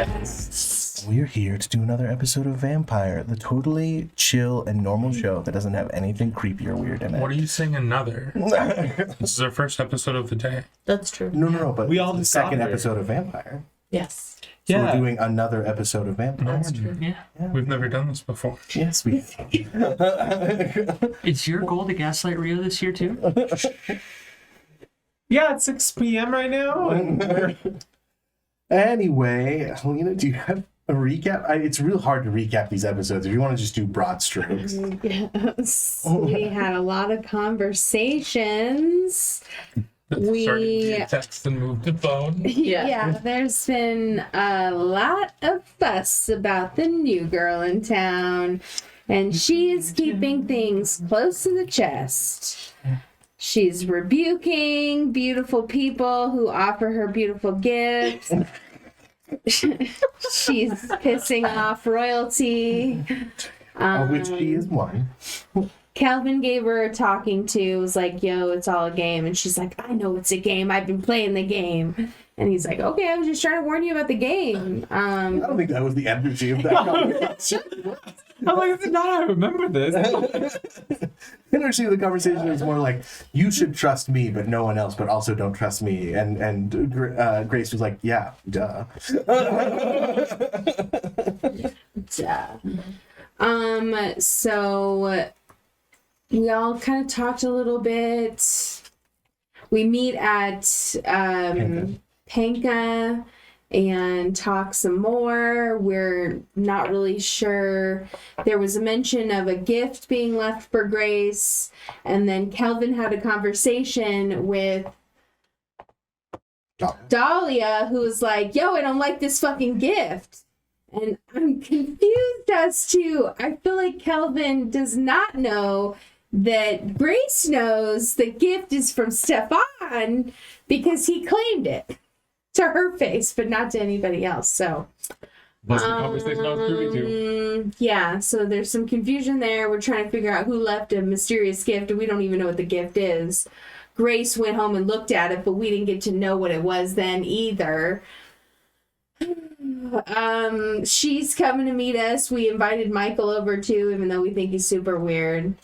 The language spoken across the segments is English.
Yes. We're here to do another episode of Vampire, the totally chill and normal show that doesn't have anything creepy or weird in it. What are you saying another? This is our first episode of the day. That's true. No, but We all the just second got there. episode of Vampire. Yes. So Yeah. we're doing another episode of Vampire. That's true. Yeah. We've never done this before. Yes, we. It's your goal to gaslight Rio this year too? Yeah, it's 6 p.m. right now. Anyway, Helena, do you have a recap? It's real hard to recap these episodes if you want to just do broad strokes. Yes. We had a lot of conversations. Started via text and moved to phone. Yeah, there's been a lot of fuss about the new girl in town, and she's keeping things close to the chest. She's rebuking beautiful people who offer her beautiful gifts. She's pissing off royalty. Of which she is one. Calvin gave her a talking to, was like, yo, it's all a game. And she's like, I know it's a game. I've been playing the game. And he's like, okay, I was just trying to warn you about the game. I don't think that was the energy of that conversation. I'm like, it's not. I remember this. The energy of the conversation was more like, you should trust me, but no one else, but also don't trust me. And Grace was like, yeah, duh. So we all kind of talked a little bit. We meet at Panka and talk some more. We're not really sure. There was a mention of a gift being left for Grace, and then Kelvin had a conversation with Dahlia, who was like, yo, I don't like this fucking gift. And I'm confused as to, I feel like Kelvin does not know that Grace knows the gift is from Stefan because he claimed it to her face, but not to anybody else. So, That's the conversation I was privy to. yeah, so there's some confusion there. We're trying to figure out who left a mysterious gift, and we don't even know what the gift is. Grace went home and looked at it, but we didn't get to know what it was then either. She's coming to meet us. We invited Michael over too, even though we think he's super weird.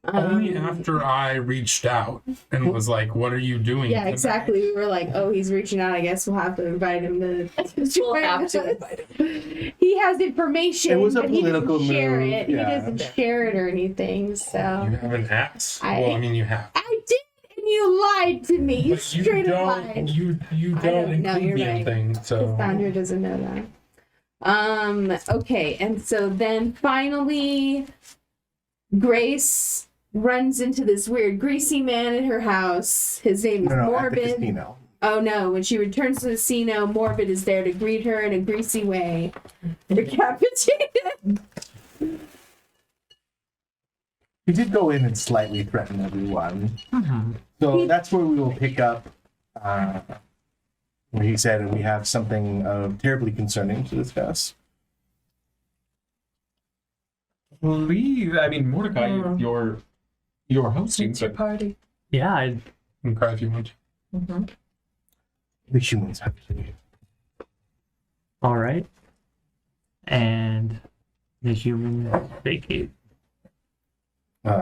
Only after I reached out and was like, what are you doing Yeah, tonight? exactly. We were like, oh, he's reaching out. I guess we'll have to invite him to We'll have to invite him. He has information, It was a but he political doesn't share move, it. yeah. He doesn't share it or anything, so. You haven't asked? I- Well, I mean, you have. I did, and you lied to me. You But straight up lied. you don't don't know, include you're me in right. things, so. Cassandra doesn't know that. Okay, and so then finally, Grace runs into this weird greasy man at her house. His name is No, at the Morbid. casino. Oh no, when she returns to the casino, Morbid is there to greet her in a greasy way. Decapitated. He did go in and slightly threaten everyone. Mm-hmm. So that's where we will pick up, where he said we have something terribly concerning to discuss. I mean, Mordecai, you're hosting. It's your But party. Yeah, You can cry if you want to. The humans have to. all right. And the human vacate.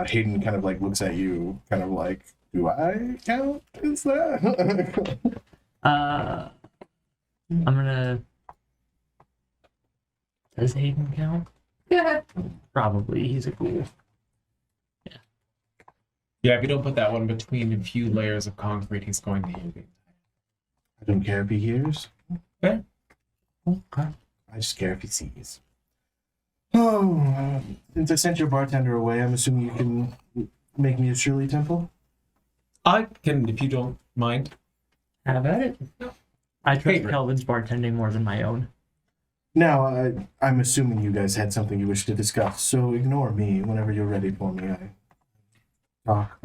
Hayden kind of like looks at you, kind of like, do I count? Is that? I'm gonna. Does Hayden count? Probably. He's a ghoul. yeah, if you don't put that one between a few layers of concrete, he's going to hear you. I don't care if he hears. Okay. I just care if he sees. Oh, since I sent your bartender away, I'm assuming you can make me a Shirley Temple? I can, if you don't mind. Have at it. I trust Favorite. Kelvin's bartending more than my own. Now, I'm assuming you guys had something you wish to discuss, so ignore me whenever you're ready for me. I talk.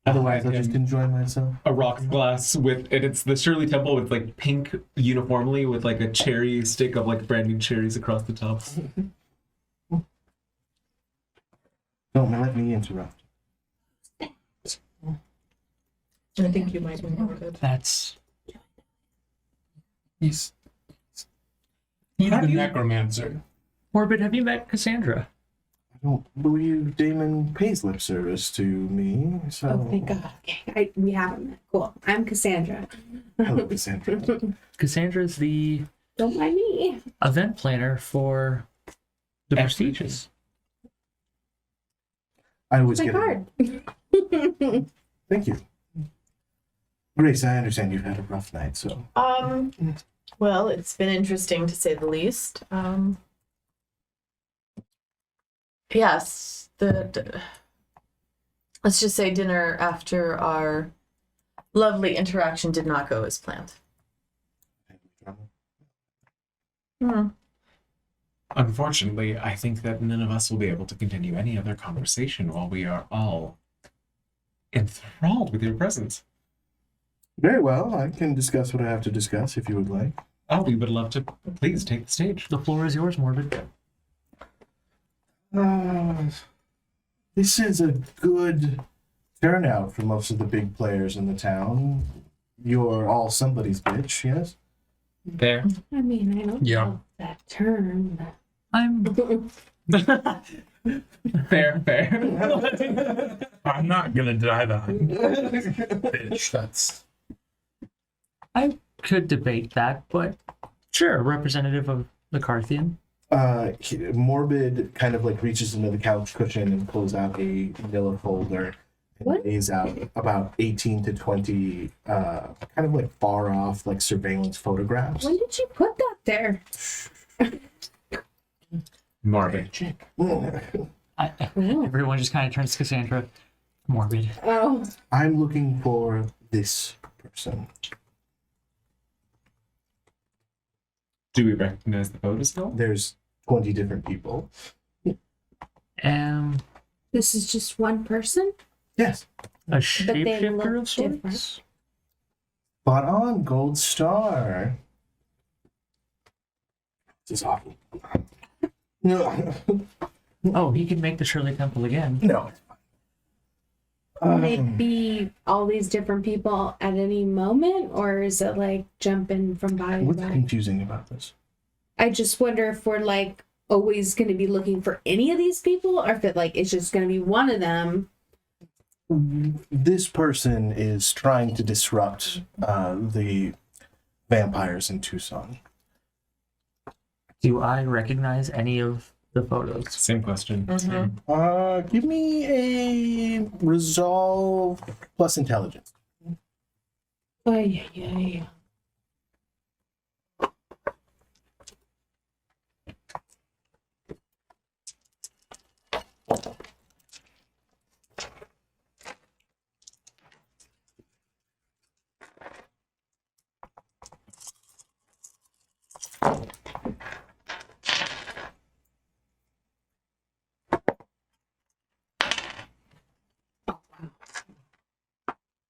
Otherwise, I'll just enjoy myself. A rock glass with, and it's the Shirley Temple with like pink uniformly with like a cherry stick of like brand new cherries across the top. Don't let me interrupt. I think you might win over good. That's He's He's Have the you- necromancer. Morbid, have you met Cassandra? I don't believe Damon pays lip service to me, so... Oh, thank God. Okay, we haven't met. Cool. I'm Cassandra. Hello, Cassandra. Cassandra's the Don't mind me. event planner for the prestigious. I always My get card. Thank you. Grace, I understand you've had a rough night, so... Well, it's been interesting to say the least. Yes, let's just say dinner after our lovely interaction did not go as planned. Unfortunately, I think that none of us will be able to continue any other conversation while we are all enthralled with your presence. Very well, I can discuss what I have to discuss if you would like. Oh, we would love to. Please take the stage. The floor is yours, Morbid. This is a good turnout for most of the big players in the town. You're all somebody's bitch, yes? There. I mean, I don't Yeah. know that term. I'm Fair. I'm not gonna deny that. Bitch, that's I could debate that, but sure, a representative of the Carthian. Morbid kind of like reaches into the couch cushion and pulls out a manila folder and What? lays out about 18 to 20 kind of like far off like surveillance photographs. When did you put that there? Morbid. Everyone just kind of turns to Cassandra. Morbid. Oh, I'm looking for this person. Do we recognize the photo still? There's 20 different people. this is just one person? Yes. A they shapeshifter look of sorts. different. Spot on, gold star. This is awful. No. Oh, he can make the Shirley Temple again. No. Can it be all these different people at any moment, or is it like jumping from body to What's body? confusing about this? I just wonder if we're like always going to be looking for any of these people, or if it like it's just going to be one of them. This person is trying to disrupt the vampires in Tucson. Do I recognize any of the photos? Same question. Give me a resolve plus intelligence. Oh, yeah.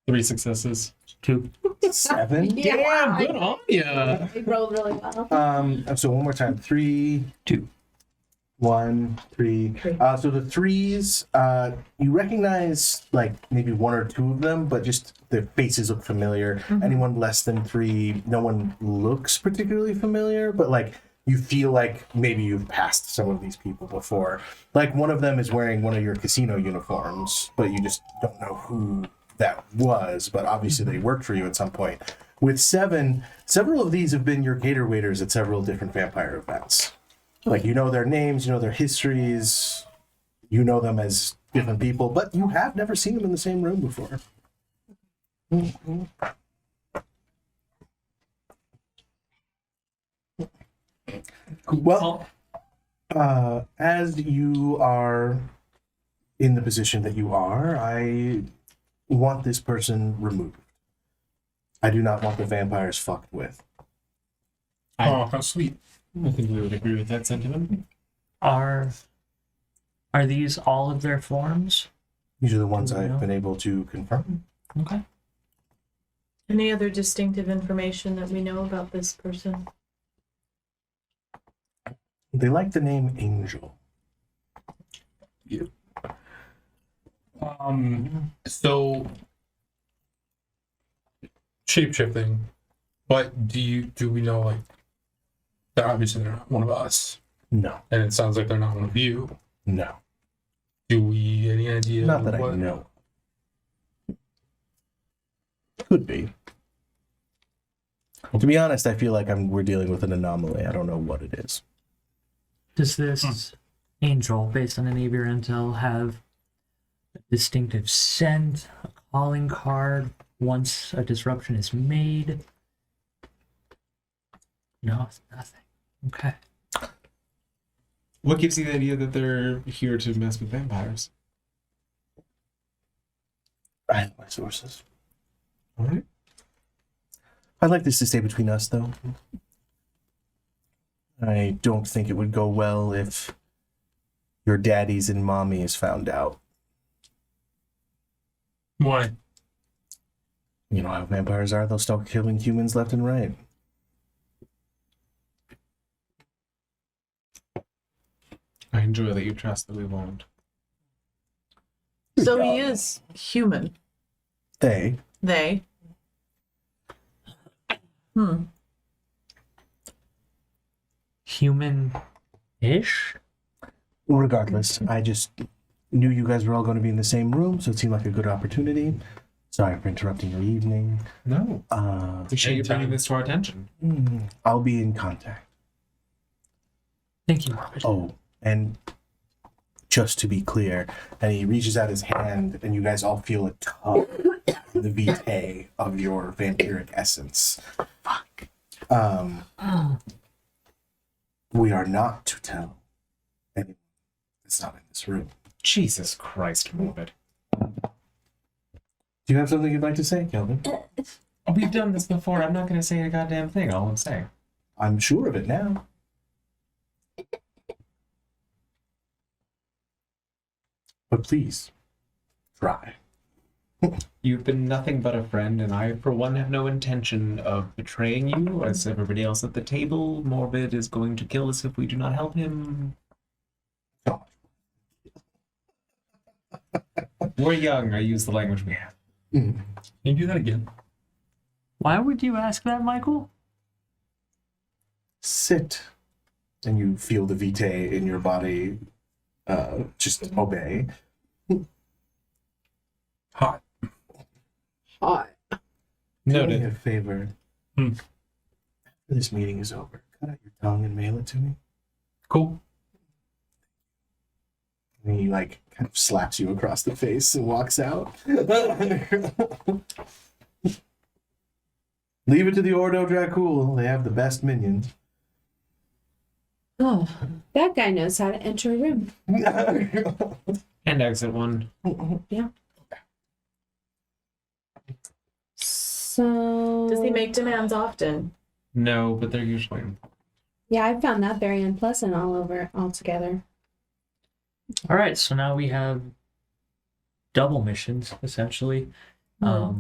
Three successes. 2. 7. Yeah, Good on ya. I rolled really well. So one more time. 3, 2. 1, 3. So the threes, you recognize like maybe one or two of them, but just their faces look familiar. Anyone less than 3, no one looks particularly familiar, but like you feel like maybe you've passed some of these people before. Like one of them is wearing one of your casino uniforms, but you just don't know who that was, but obviously they worked for you at some point. With 7, several of these have been your gator waiters at several different vampire events. Like, you know their names, you know their histories, you know them as different people, but you have never seen them in the same room before. Well, as you are in the position that you are, I want this person removed. I do not want the vampires fucked with. oh, how sweet. I think we would agree with that sentiment. Are these all of their forms? These are the ones I've Yeah. been able to confirm. Okay. Any other distinctive information that we know about this person? They like the name Angel. So shape shifting, but do we know like Obviously, they're not one of us. No, And it sounds like they're not one of you. no, Do we any idea? not that I what? know. Could be. To be honest, I feel like we're dealing with an anomaly. I don't know what it is. Does this angel, based on any of your intel, have a distinctive scent, a calling card once a disruption is made? No, it's nothing. Okay. What gives you the idea that they're here to mess with vampires? I have my sources. All right. I'd like this to stay between us, though. I don't think it would go well if your daddies and mommies found out. Why? You know how vampires are. They'll start killing humans left and right. I enjoy that you trust that we won't. So he is human. They. They. Human-ish? Regardless, I just knew you guys were all going to be in the same room, so it seemed like a good opportunity. Sorry for interrupting your evening. No. Appreciate you bringing this to our attention. I'll be in contact. Thank you, Morbid. Oh, and just to be clear, and he reaches out his hand, and you guys all feel a tug in the vitae of your vampiric essence. Fuck. We are not to tell anyone that's not in this room. Jesus Christ, Morbid. Do you have something you'd like to say, Kelvin? Oh, we've done this before. I'm not going to say a goddamn thing. All I'm saying. I'm sure of it now. But please, try. You've been nothing but a friend, and I, for one, have no intention of betraying you. As everybody else at the table, Morbid is going to kill us if we do not help him. We're young. I use the language we have. Can you do that again? Why would you ask that, Michael? Sit, and you feel the vitae in your body just obey. Hot. Hot. Do me Noted. a favor. After this meeting is over, cut out your tongue and mail it to me. Cool. And he kind of slaps you across the face and walks out. Leave it to the Ordo Dracul. They have the best minions. Oh. That guy knows how to enter a room. And exit one. So. Does he make demands often? No, but they're usually. Yeah, I found that very unpleasant altogether. All right, so now we have double missions, essentially. What's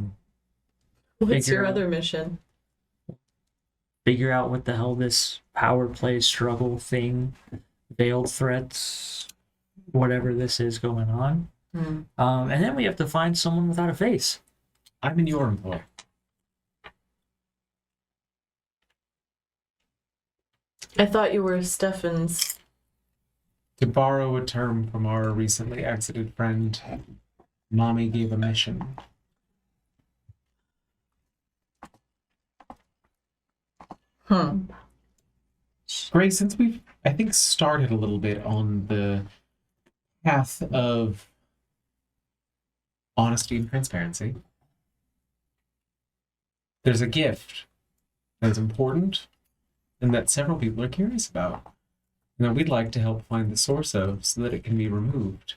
your Figure out- other mission? Figure out what the hell this power play struggle thing, veiled threats, whatever this is going on. And then we have to find someone without a face. I'm in your employ. I thought you were Stefan's. To borrow a term from our recently exited friend, Mommy gave a mission. Grace, since we've, I think, started a little bit on the path of honesty and transparency, there's a gift that's important and that several people are curious about, and that we'd like to help find the source of so that it can be removed.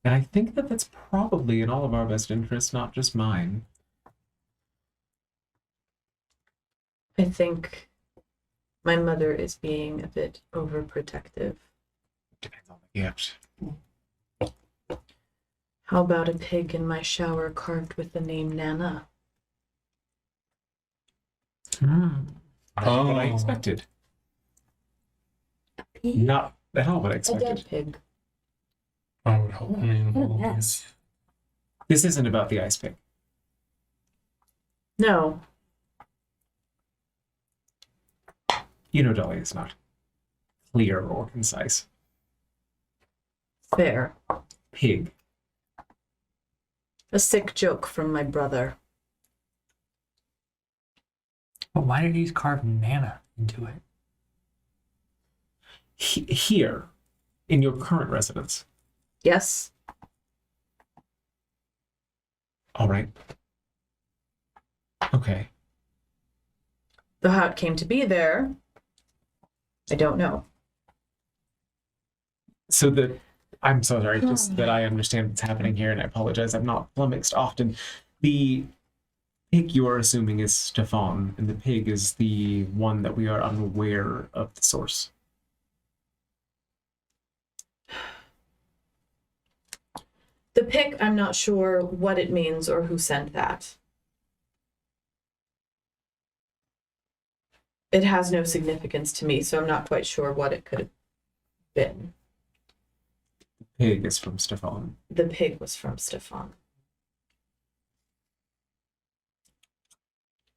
And I think that that's probably in all of our best interests, not just mine. I think my mother is being a bit overprotective. Depends on the gift. How about a pig in my shower carved with the name Nana? Not what I expected. Not at all what I A expected. dead pig. I would hope. I mean, What a mess. This isn't about the ice pick. No. Dolly is not clear or concise. Fair. Pig. A sick joke from my brother. But why did he carve Nana into it? Here, in your current residence. Yes. All right. Okay. Though how it came to be there, I don't know. So I'm so sorry, just that I understand what's happening here, and I apologize. I'm not flummoxed often. The pig you are assuming is Stefan, and the pig is the one that we are unaware of the source. The pick, I'm not sure what it means or who sent that. It has no significance to me, so I'm not quite sure what it could have been. Pig is from Stefan. The pig was from Stefan.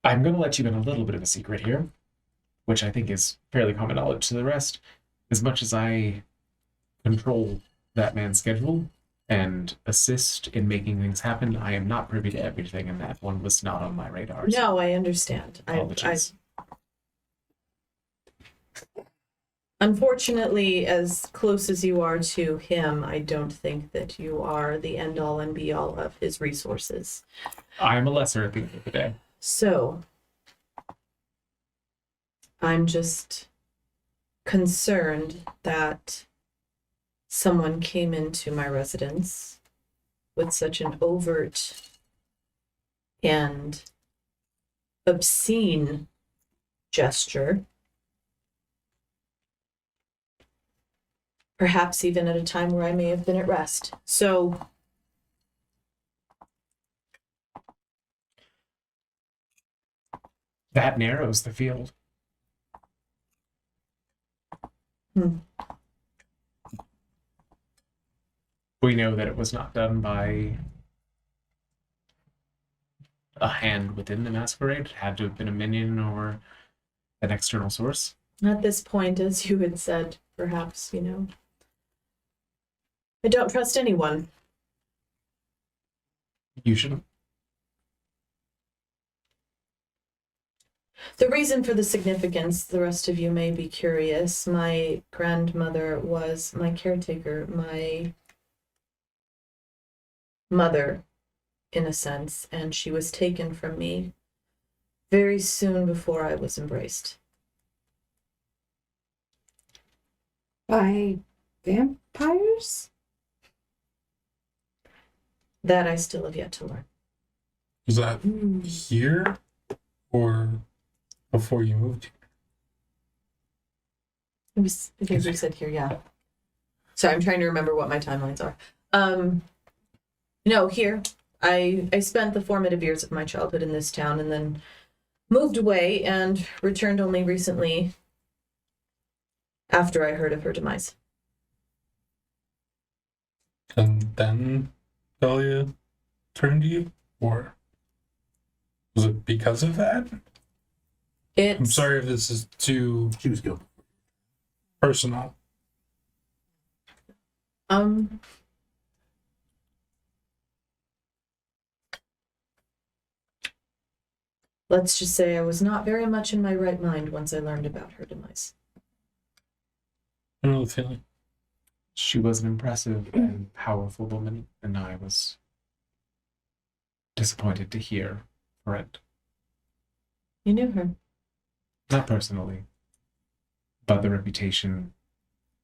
I'm going to let you in a little bit of a secret here, which I think is fairly common knowledge to the rest. As much as I control that man's schedule and assist in making things happen, I am not privy to everything, and that one was not on my radar. No, I understand. Apologies. Unfortunately, as close as you are to him, I don't think that you are the end-all and be-all of his resources. I'm a lesser at the end of the day. So, I'm just concerned that someone came into my residence with such an overt and obscene gesture. Perhaps even at a time where I may have been at rest. So, That narrows the field. We know that it was not done by a hand within the Masquerade. It had to have been a minion or an external source. at this point, as you had said, perhaps, I don't trust anyone. You shouldn't. The reason for the significance, the rest of you may be curious. My grandmother was my caretaker, my mother, in a sense, and she was taken from me very soon before I was embraced. By vampires? That I still have yet to learn. Was that here or before you moved here? I think we said here, yeah. Sorry, I'm trying to remember what my timelines are. No, here. I spent the formative years of my childhood in this town and then moved away and returned only recently after I heard of her demise. And then Dahlia turned to you? Or was it because of that? I'm sorry if this is too She was guilty. personal. Let's just say I was not very much in my right mind once I learned about her demise. I know the feeling. She was an impressive and powerful woman, and I was disappointed to hear for it. You knew her. Not personally, but the reputation,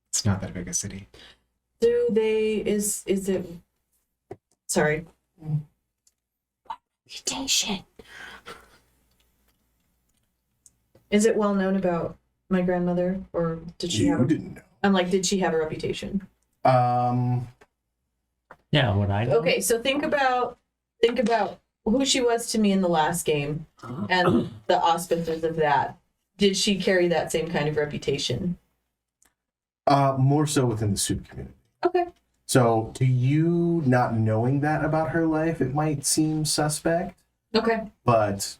it's not that big a city. Is it, sorry. Reputation. Is it well known about my grandmother, or did she You have didn't know. I'm like, did she have a reputation? Um, Yeah, what I know. Okay, so think about who she was to me in the last game and the auspices of that. Did she carry that same kind of reputation? more so within the soup community. Okay. So to you, not knowing that about her life, it might seem suspect. Okay. But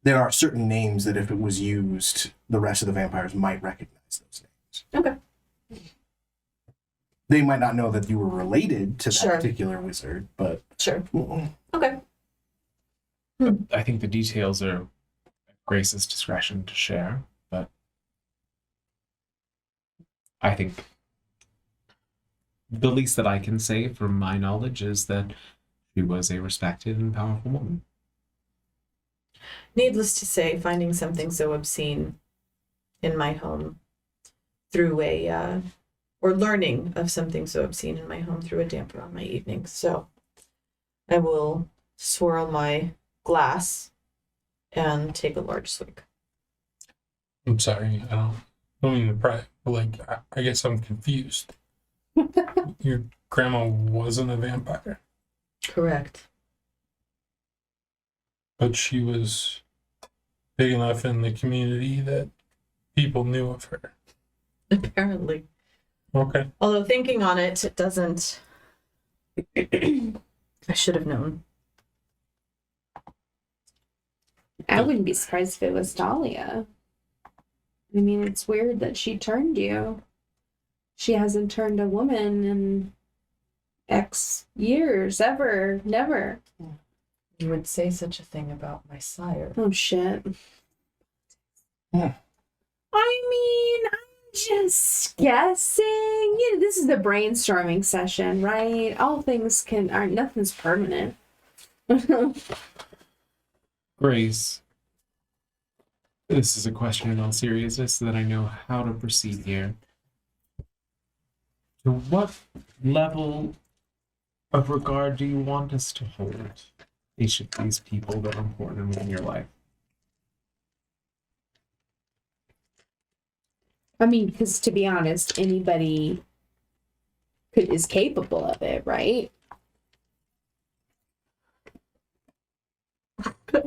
there are certain names that if it was used, the rest of the vampires might recognize those names. Okay. They might not know that you were related to that Sure. particular wizard, but Sure. Okay. I think the details are at Grace's discretion to share, but I think the least that I can say from my knowledge is that she was a respected and powerful woman. Needless to say, finding something so obscene in my home through or learning of something so obscene in my home threw a damper on my evening. So I will swirl my glass and take a large swig. I'm sorry, I don't mean to pry, but like, I guess I'm confused. Your grandma wasn't a vampire, Correct. but she was big enough in the community that people knew of her. Apparently. Okay. Although thinking on it, it doesn't. I should have known. I wouldn't be surprised if it was Dahlia. I mean, it's weird that she turned you. She hasn't turned a woman in X years, ever, never. You would say such a thing about my sire. Oh, shit. Yeah. I mean, I'm just guessing. You know, this is the brainstorming session, right? All things aren't, nothing's permanent. Grace, this is a question in all seriousness so that I know how to proceed here. To what level of regard do you want us to hold each of these people that are important in your life? I mean, because to be honest, anybody is capable of it, right?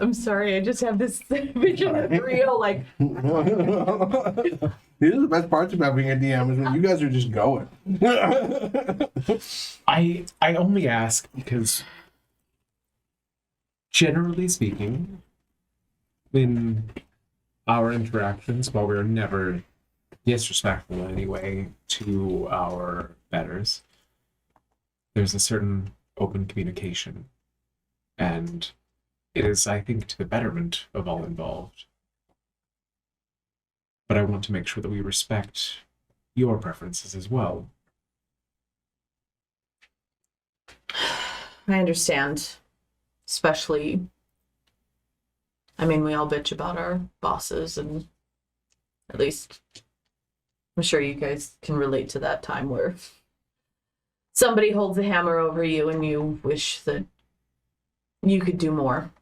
I'm sorry, I just have this vision of real, like, These are the best parts about being a DM is when you guys are just going. I only ask because, generally speaking, in our interactions, while we're never disrespectful in any way to our betters, there's a certain open communication, and it is, I think, to the betterment of all involved. But I want to make sure that we respect your preferences as well. I understand. Especially, I mean, we all bitch about our bosses, and at least I'm sure you guys can relate to that time where somebody holds the hammer over you and you wish that you could do more.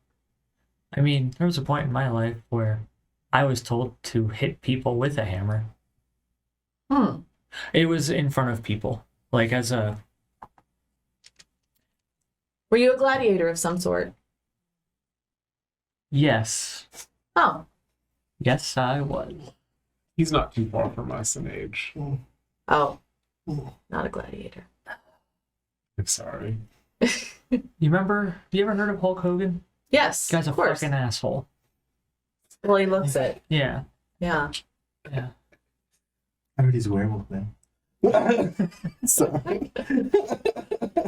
I mean, there was a point in my life where I was told to hit people with a hammer. It was in front of people, like as a... Were you a gladiator of some sort? Yes. Oh. Yes, I was. He's not too far from us in age. Oh. Not a gladiator. I'm sorry. You remember, you ever heard of Hulk Hogan? Yes, This guy's a of course. fucking asshole. Well, he looks it. Yeah. Yeah. Yeah. I heard he's a werewolf now. Sorry.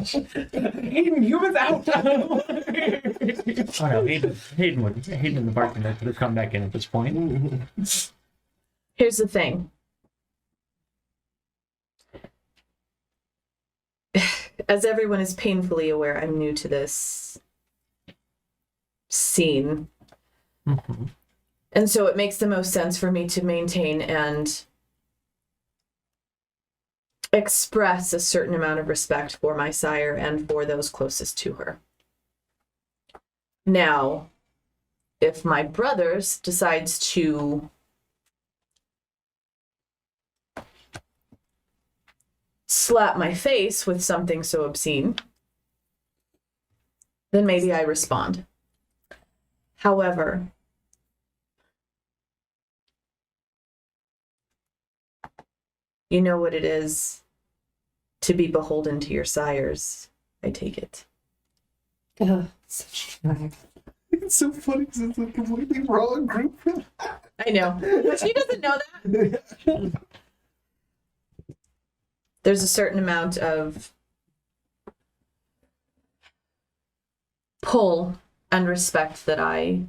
Hayden, humans out! Oh no, Hayden and the bartender could have come back in at this point. Here's the thing. As everyone is painfully aware, I'm new to this scene. Mm-hmm. And so it makes the most sense for me to maintain and express a certain amount of respect for my sire and for those closest to her. Now, if my brothers decides to slap my face with something so obscene, then maybe I respond. However, you know what it is to be beholden to your sires, I take it. Oh, such drag. It's so funny because it's a completely wrong group. I know, but she doesn't know that. There's a certain amount of pull and respect that I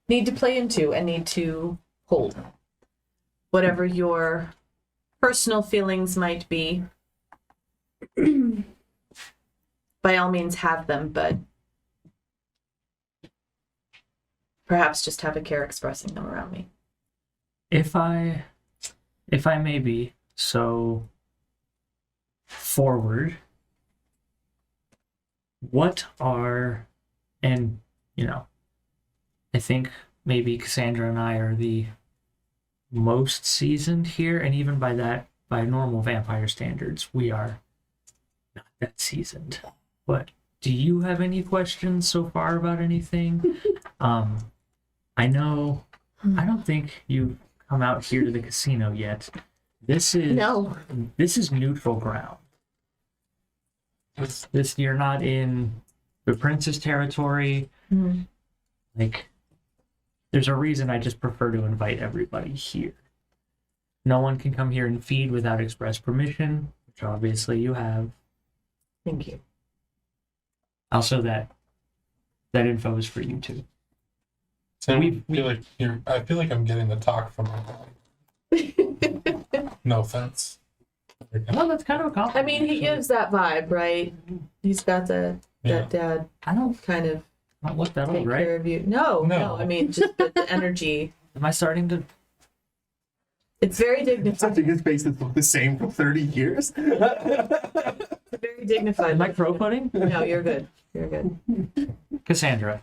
need to play into and need to hold. Whatever your personal feelings might be, by all means have them, but perhaps just have a care expressing them around me. If I may be so forward, what are, and I think maybe Cassandra and I are the most seasoned here, and even by normal vampire standards, we are not that seasoned. But do you have any questions so far about anything? I know, I don't think you've come out here to the casino yet. This is neutral ground. This you're not in the prince's territory. Like, there's a reason I just prefer to invite everybody here. No one can come here and feed without express permission, which obviously you have. Thank you. Also, that info is for you too. So I feel like I'm getting the talk from my dad. No offense. Well, that's kind of a compliment. I mean, he gives that vibe, right? He's got that dad I don't kind of not look that take old, right? care of you. No. I mean, just the energy. Am I starting to? It's very dignified. Such a good face that's looked the same for 30 years. Very dignified. Am I crow pudding? No, you're good. You're good. Cassandra.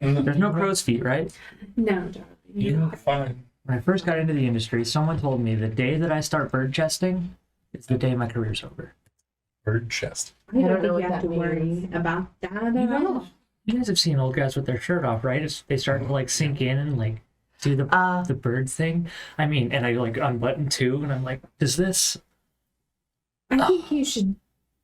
There's no crow's feet, right? No, darling. You're fine. When I first got into the industry, someone told me the day that I start bird chesting is the day my career's over. Bird chest. I don't know know what you have that to worry means. about that at You know, all. you guys have seen old guys with their shirt off, right? They start to like sink in and like do the bird thing. I mean, and I like unbutton too, and I'm like, does this? I think you should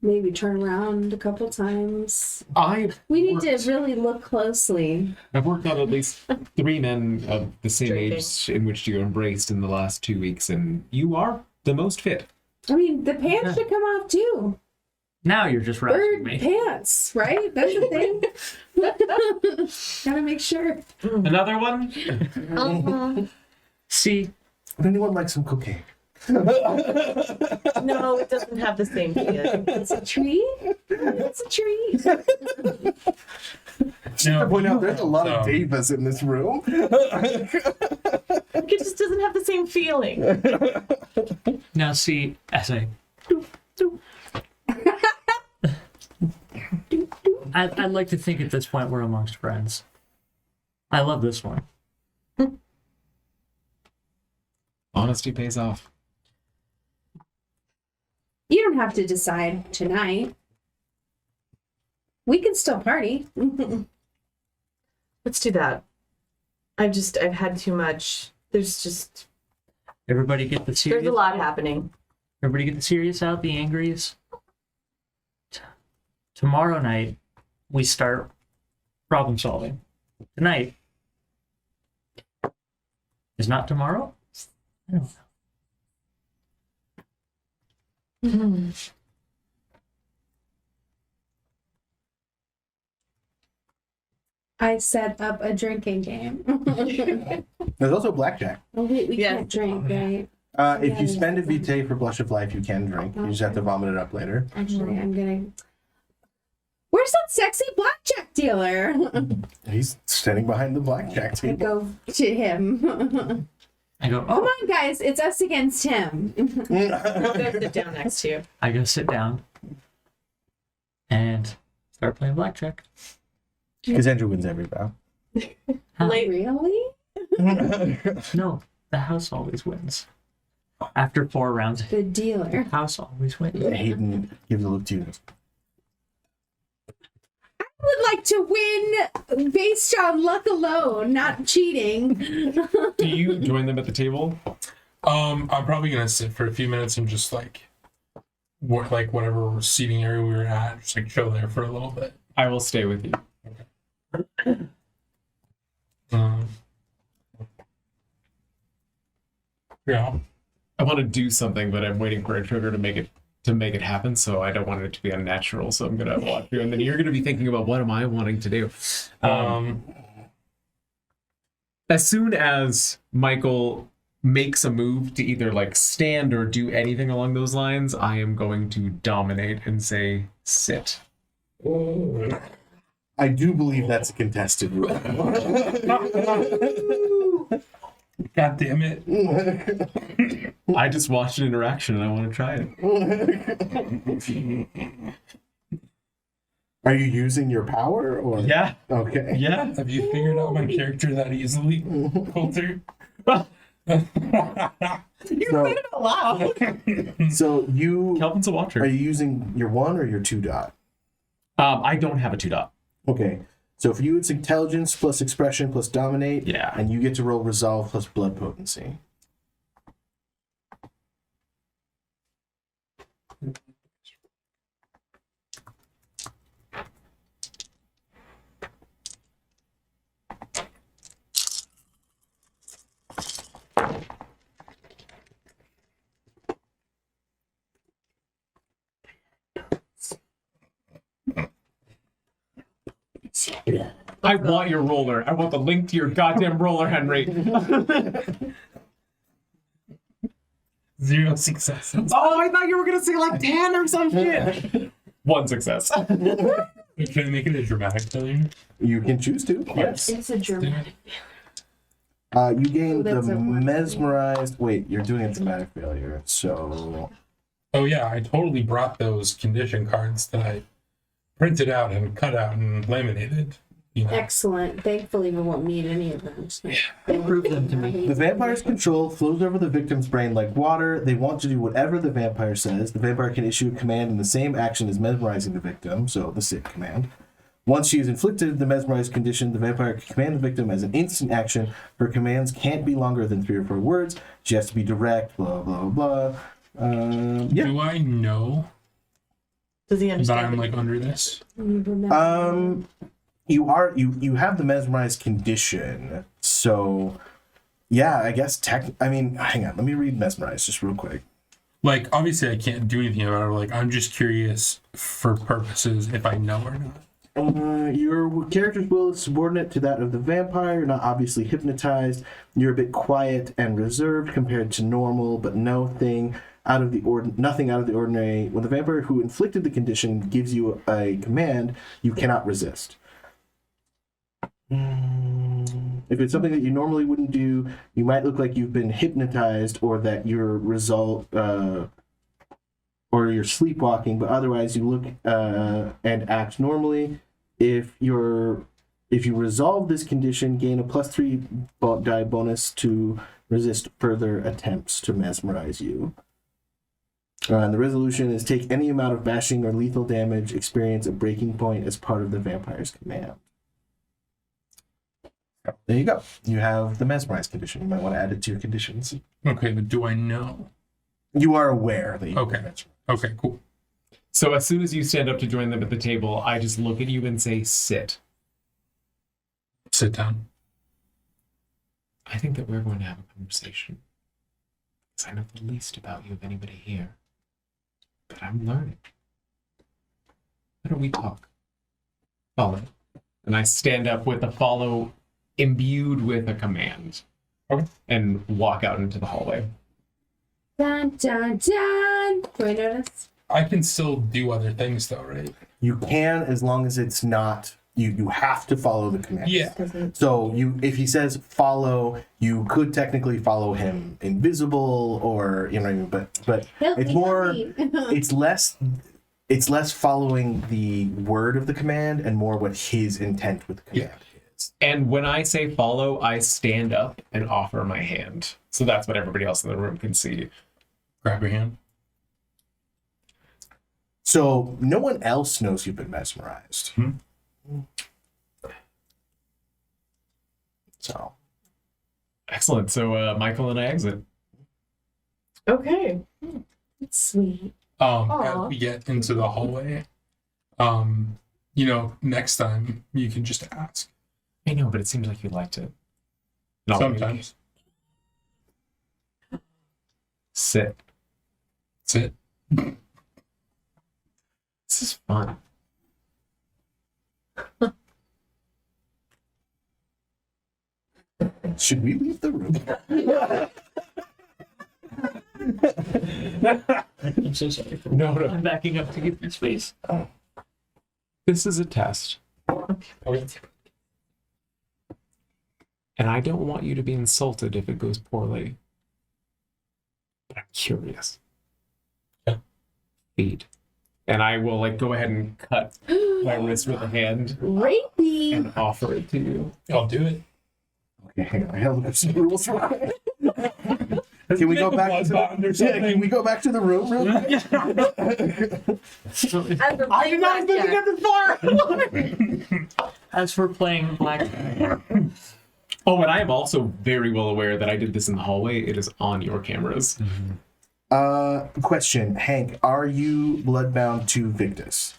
maybe turn around a couple times. I've We need to really look closely. worked out at least 3 men of the same Drinking. age in which you embraced in the last 2 weeks, and you are the most fit. I mean, the pants should come off too. Now you're just rousing Bird me. pants, right? That's the thing. Gotta make sure. Another one? See, Would anyone like some cocaine? No, it doesn't have the same feeling. It's a tree. It's a tree. Just to point out, there's a lot of divas in this room. It just doesn't have the same feeling. now see, as I'd like to think at this point we're amongst friends. I love this one. Honesty pays off. You don't have to decide tonight. We can still party. Let's do that. I've had too much. There's Everybody get the serious. a lot happening. Everybody get the serious out, the angries. Tomorrow night, we start problem solving. Tonight is not tomorrow? I don't know. I set up a drinking game. There's also blackjack. Oh, wait, we Yeah. can't drink, right? If you spend a vitae for Blush of Life, you can drink. You just have to vomit it up later. Actually, I'm gonna. Where's that sexy blackjack dealer? He's standing behind the blackjack I table. go to him. I go, Come oh, on, guys, it's us against him. I'll go sit down next to you. I go sit down and start playing blackjack. Because Andrew wins every bout. Huh? Really? No, the house always wins. After 4 rounds, The dealer. the house always wins. Hayden gives a look to you. I would like to win based on luck alone, not cheating. Do you join them at the table? I'm probably gonna sit for a few minutes and just like whatever seating area we were at, just like chill there for a little bit. I will stay with you. Yeah. I want to do something, but I'm waiting for a trigger to make it happen. So I don't want it to be unnatural. So I'm gonna watch you, and then you're gonna be thinking about what am I wanting to do. As soon as Michael makes a move to either like stand or do anything along those lines, I am going to dominate and say sit. I do believe that's a contested rule. God damn it. I just watched an interaction and I want to try it. Are you using your power or? Yeah. Okay. Yeah. Have you figured out my character that easily, Coulter? You said it out loud. So you Kelvin's a watcher. are you using your 1 or your 2 dot? I don't have a 2 dot. Okay. So for you, it's intelligence plus expression plus dominate. Yeah. And you get to roll resolve plus blood potency. I want your roller. I want the link to your goddamn roller, Henry. 0 successes. Oh, I thought you were gonna say like 10 or some shit. 1 success. Can I make it a dramatic failure? You can choose to. Yes. It's a dramatic. You gain that's the a one. mesmerized. Wait, you're doing a dramatic failure. So Oh yeah, I totally brought those condition cards that I printed out and cut out and laminated. You know. Excellent. Thankfully, we won't need any of them. So. Prove them to me. the vampire's control flows over the victim's brain like water. They want to do whatever the vampire says. The vampire can issue a command in the same action as mesmerizing the victim, so the sit command. Once she is inflicted the mesmerized condition, the vampire can command the victim as an instant action. Her commands can't be longer than 3 or 4 words. She has to be direct, blah, blah, blah. Yeah. Do I know Does he that understand? I'm like under this? You have the mesmerized condition, so yeah, I guess hang on, let me read mesmerized just real quick. Like, obviously I can't do anything about it. Like, I'm just curious for purposes if I know or not. Your character's will is subordinate to that of the vampire, not obviously hypnotized. You're a bit quiet and reserved compared to normal, but nothing out of the ordinary. When the vampire who inflicted the condition gives you a command, you cannot resist. If it's something that you normally wouldn't do, you might look like you've been hypnotized or that your result or you're sleepwalking, but otherwise you look and act normally. If you resolve this condition, gain a +3 die bonus to resist further attempts to mesmerize you. And the resolution is take any amount of bashing or lethal damage, experience a breaking point as part of the vampire's command. There you go. You have the mesmerized condition. You might want to add it to your conditions. Okay, but do I know? You are aware that you Okay, cool. So as soon as you stand up to join them at the table, I just look at you and say, sit. Sit down. I think that we're going to have a conversation. Because I know the least about you of anybody here. But I'm learning. Why don't we talk? Follow. And I stand up with a follow imbued with a command. Okay. And walk out into the hallway. Dun, dun, dun. Do I notice? I can still do other things though, right? You can, as long as it's not you have to follow the command. Yeah. So if he says follow, you could technically follow him invisible or you know what I mean, but Help it's me, more help me. it's less following the word of the command and more what his intent with the command is. And when I say follow, I stand up and offer my hand. So that's what everybody else in the room can see. Grab your hand. So no one else knows you've been mesmerized. So Excellent. So Michael and I exit. Okay. It's sweet. Aw. as we get into the hallway. Next time you can just ask. I know, but it seems like you liked it. Not Sometimes. Sit. That's it. This is fun. Should we leave the room? I'm so sorry. No. I'm backing up to give you space. This is a test. Okay. And I don't want you to be insulted if it goes poorly. But I'm curious. Yeah. Feed. And I will go ahead and cut my wrist with a hand Rapey. and offer it to you. I'll do it. Okay, hang on. I gotta look up some rules. Can we go back to can we go back to the room real quick? I did not think to get this far. As for playing black, Oh, and I am also very well aware that I did this in the hallway. It is on your cameras. Question, Hank, are you bloodbound to Victus?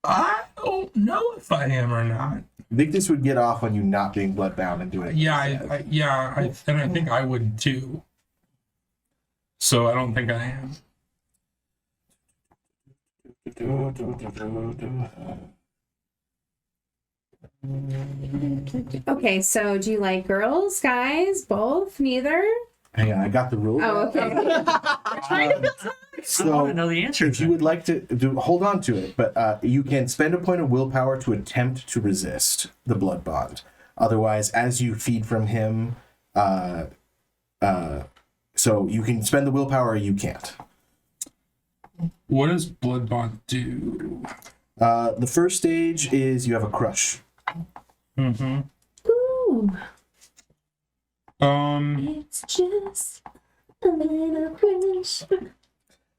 I don't know if I am or not. Victus would get off on you not being bloodbound and doing it. Yeah, I think I would too. So I don't think I am. Okay, so do you like girls, guys, both, neither? Hang on, I got the rule. Oh, okay. I want So to know the answer. if you would like to hold on to it, but you can spend a point of willpower to attempt to resist the blood bond. Otherwise, as you feed from him, so you can spend the willpower or you can't. What does blood bond do? The first stage is you have a crush. Mm-hmm. Ooh, it's just a little crush.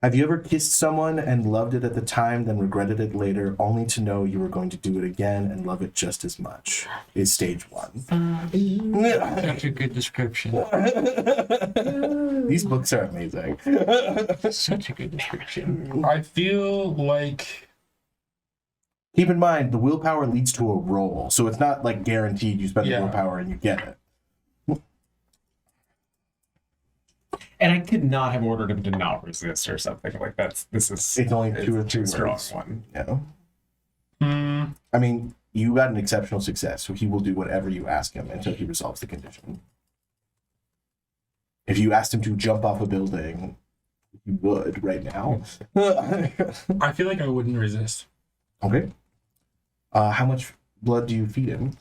Have you ever kissed someone and loved it at the time, then regretted it later, only to know you were going to do it again and love it just as much? Is stage one. Such a good description. These books are amazing. Such a good description. I feel like Keep in mind, the willpower leads to a roll, so it's not like guaranteed you spend the Yeah. willpower and you get it. And I could not have ordered him to not resist or something like that. This is It's only two or it's three a strong words. one. You know? mm, I mean, you got an exceptional success, so he will do whatever you ask him until he resolves the condition. If you asked him to jump off a building, he would right now. I feel like I wouldn't resist. Okay. How much blood do you feed him?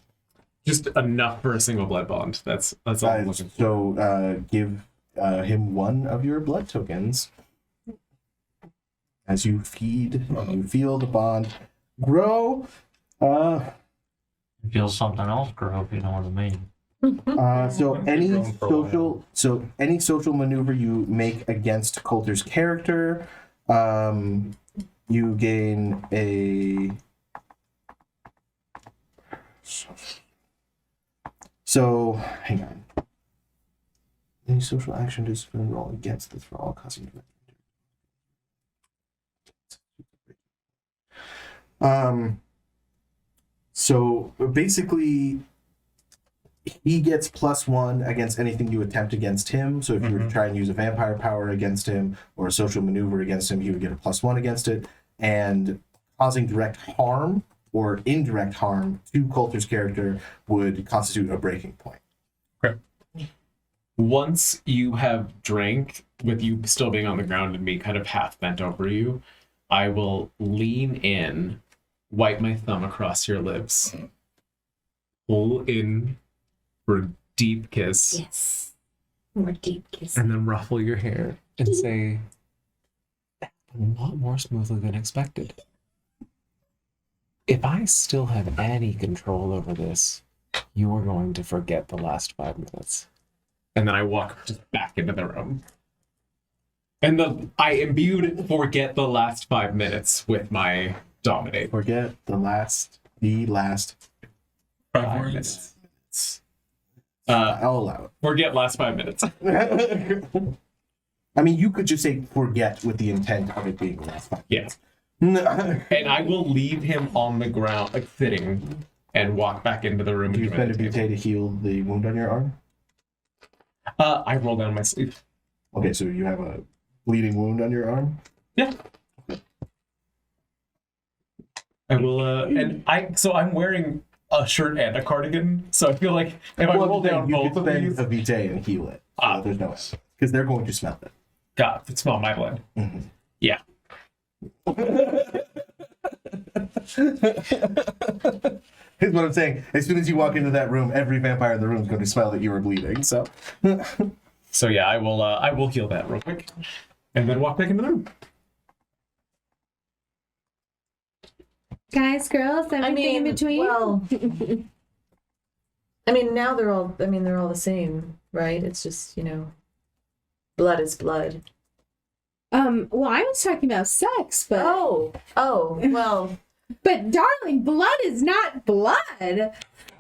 Just enough for a single blood bond. That's all I'm looking for. So give him one of your blood tokens. As you feed, you feel the bond grow. Feel something else grow, if you know what I mean. So any Grown for a while. any social maneuver you make against Coulter's character, you gain a. So hang on. Any social action discipline roll against this for all causing. So basically, he gets +1 against anything you attempt against him. So if you were to try and use a vampire power against him or a social maneuver against him, he would get a +1 against it. And causing direct harm or indirect harm to Coulter's character would constitute a breaking point. Okay. Once you have drank, with you still being on the ground and me kind of half bent over you, I will lean in, wipe my thumb across your lips, pull in for a deep kiss, Yes. More deep kiss. and then ruffle your hair and say, "That went a lot more smoothly than expected. If I still have any control over this, you are going to forget the last 5 minutes." And then I walk just back into the room. And I imbued forget the last 5 minutes with my dominate. Forget the last 5 5 words. minutes. I'll allow Forget last 5 minutes. it. I mean, you could just say forget with the intent of it being the last 5 Yes. minutes. And I will leave him on the ground, like sitting, and walk back into the room. Do you and spend a join the table. BT to heal the wound on your arm? I roll down my sleeve. Okay, so you have a bleeding wound on your arm? Yeah. I will, so I'm wearing a shirt and a cardigan, so I feel like if I roll down you both could of spend these, a BT and heal it. So there's no way. Because they're going to smell it. God, it smell my blood. Mm-hmm. Yeah. Here's what I'm saying. As soon as you walk into that room, every vampire in the room is going to smell that you were bleeding. So, So yeah, I will heal that real quick, and then walk back into the room. Guys, girls, everything in between. Well, I mean, now they're all the same, right? It's just, blood is blood. Well, I was talking about sex, but Well, but darling, blood is not blood.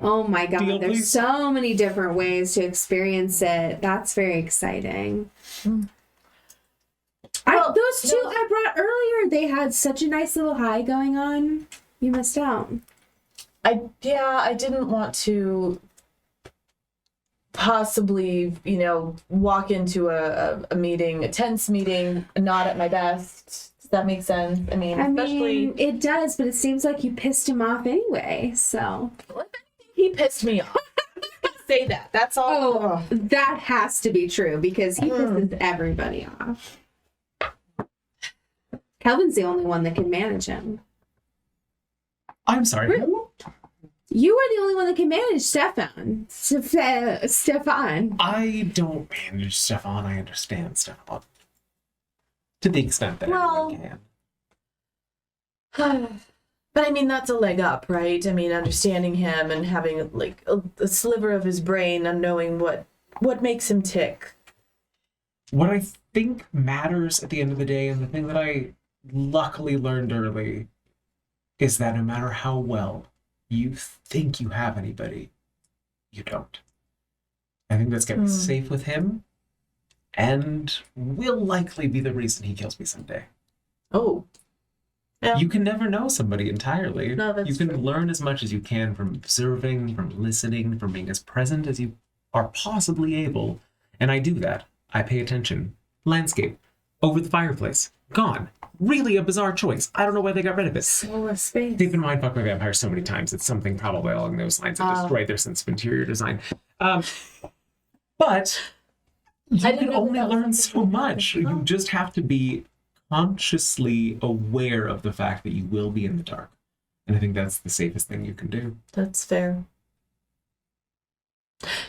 Oh my god, Deal, there's please. so many different ways to experience it. That's very exciting. Those two I brought earlier, they had such a nice little high going on. You missed out. I didn't want to possibly, walk into a meeting, a tense meeting, not at my best. Does that make sense? I mean, especially it does, but it seems like you pissed him off anyway, so. he pissed me off. Say that. That's all. Oh, that has to be true because he pisses everybody off. Calvin's the only one that can manage him. I'm sorry. Really? You are the only one that can manage Stefan. Stefan. I don't manage Stefan. I understand Stefan. To the extent that anyone can. But I mean, that's a leg up, right? I mean, understanding him and having like a sliver of his brain and knowing what makes him tick. What I think matters at the end of the day, and the thing that I luckily learned early, is that no matter how well you think you have anybody, you don't. I think that's getting safe with him, and will likely be the reason he kills me someday. Oh. Yeah. You can never know somebody entirely. No, that's you can true. learn as much as you can from observing, from listening, from being as present as you are possibly able. And I do that. I pay attention. Landscape. Over the fireplace. Gone. Really a bizarre choice. I don't know why they got rid of it. Solar space. They've been mindfucked by vampires so many times. It's something probably along those lines that destroyed their sense of interior design. But you can only learn so much. You just have to be consciously aware of the fact that you will be in the dark. And I think that's the safest thing you can do. That's fair.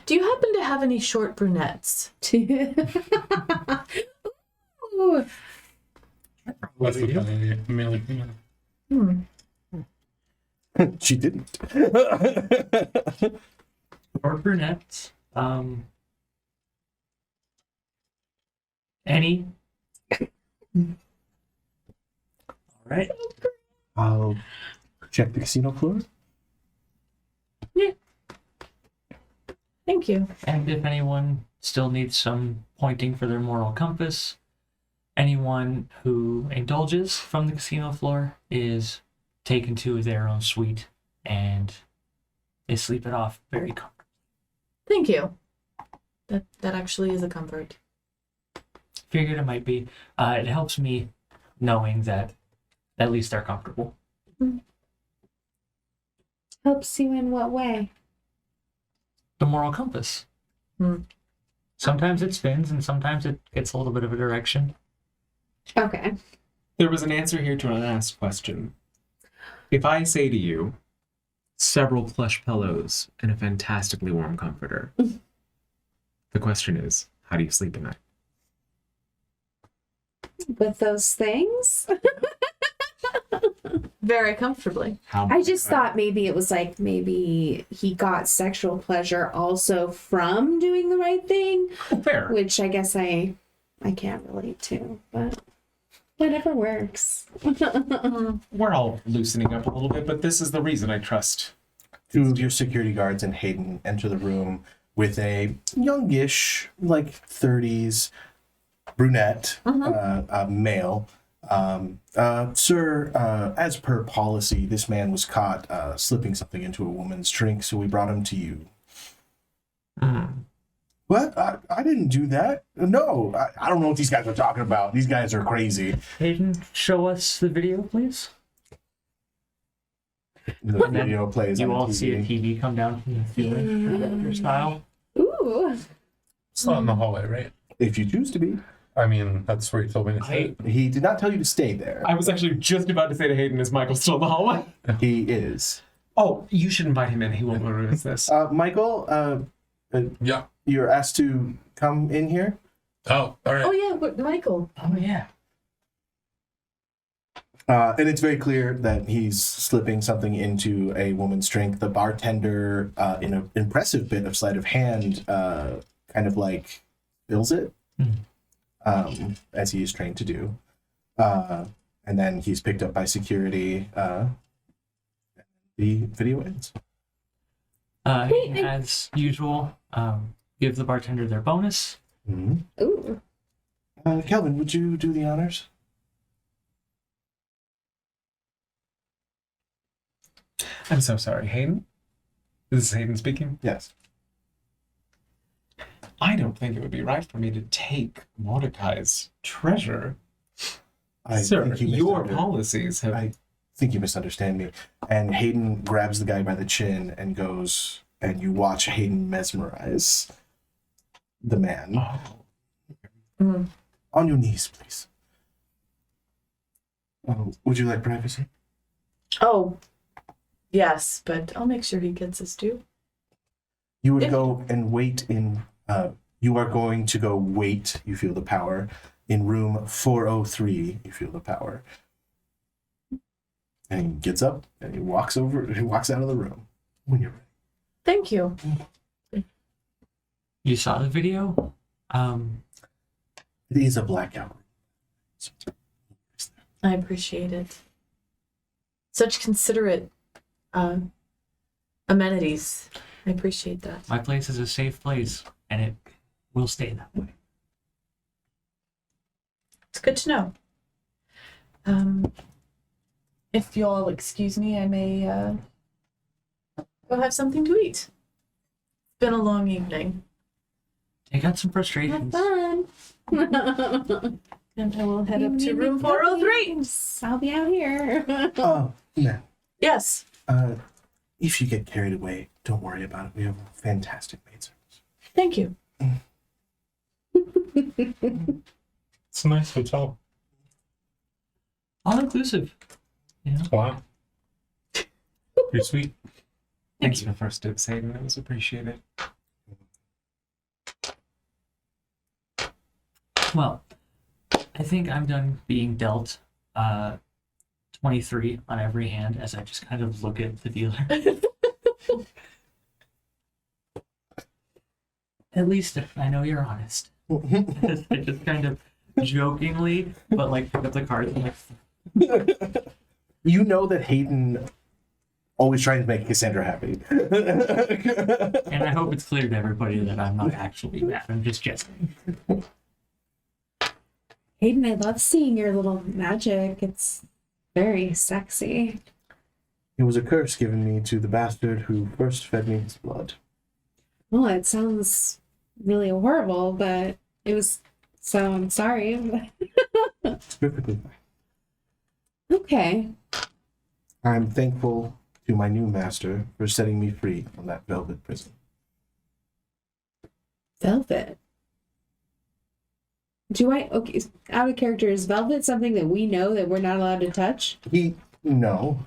Do you happen to have any short brunettes? Ooh. What's the She didn't. Or brunettes. Any? All right. I'll check the casino floor. Thank you. And if anyone still needs some pointing for their moral compass, anyone who indulges from the casino floor is taken to their own suite and they sleep it off very comfortably. Thank you. That actually is a comfort. Figured it might be. It helps me knowing that at least they're comfortable. Helps you in what way? The moral compass. Sometimes it spins and sometimes it gets a little bit of a direction. Okay. There was an answer here to an unasked question. If I say to you, several plush pillows and a fantastically warm comforter, the question is, how do you sleep at night? With those things? Very comfortably. I just thought maybe it was like maybe he got sexual pleasure also from doing the right thing, fair. which I guess I can't relate to, but whatever works. We're all loosening up a little bit, but this is the reason I trust. Two of your security guards and Hayden enter the room with a youngish, like 30s, brunette, male. Sir, as per policy, this man was caught slipping something into a woman's drink, so we brought him to you. What? I didn't do that. No, I don't know what these guys are talking about. These guys are crazy. Hayden, show us the video, please. The video plays You on all TV. see a TV come down from the ceiling, projector style. Ooh. It's not in the hallway, right? If you choose to be. I mean, that's where he told me to sit. He did not tell you to stay there. I was actually just about to say to Hayden, is Michael still in the hallway? He is. Oh, you should invite him in. He won't notice this. Michael, Yeah. you're asked to come in here. Oh, all right. Oh yeah, but Michael. Oh, yeah. And it's very clear that he's slipping something into a woman's drink. The bartender, in an impressive bit of sleight of hand, kind of like fills it, as he is trained to do. And then he's picked up by security. The video ends. As usual, give the bartender their bonus. Mm-hmm. Ooh. Kelvin, would you do the honors? I'm so sorry, Hayden. This is Hayden speaking. Yes. I don't think it would be right for me to take Mordecai's treasure. Sir, your policies have... I think you misunderstand me. And Hayden grabs the guy by the chin and goes, and you watch Hayden mesmerize the man. Oh. On your knees, please. Would you like privacy? Oh, yes, but I'll make sure he gets his due. You would go and wait in, you are going to go wait, you feel the power, in room 403, you feel the power. And he gets up and he walks out of the room when you're ready. Thank you. You saw the video? It is a blackout. I appreciate it. Such considerate amenities. I appreciate that. My place is a safe place, and it will stay that way. It's good to know. If you'll excuse me, I may go have something to eat. It's been a long evening. I got some Have frustrations. fun. And I will head up to room 403. I'll be out here. Oh, no. Yes. If you get carried away, don't worry about it. We have a fantastic maid service. Thank you. It's a nice hotel. All inclusive. Yeah. Wow. Pretty sweet. Thanks for the first tips, Hayden. It was appreciated. Well, I think I'm done being dealt 23 on every hand as I just kind of look at the dealer. At least I know you're honest. I just kind of jokingly, but like pick up the cards and like, You know that Hayden always trying to make Cassandra happy. and I hope it's clear to everybody that I'm not actually mad. I'm just jesting. Hayden, I love seeing your little magic. It's very sexy. It was a curse given me to the bastard who first fed me his blood. Well, it sounds really horrible, but it was, so I'm sorry. It's perfectly fine. Okay. I'm thankful to my new master for setting me free from that velvet prison. Velvet. Okay, out of character, is velvet something that we know that we're not allowed to touch? No.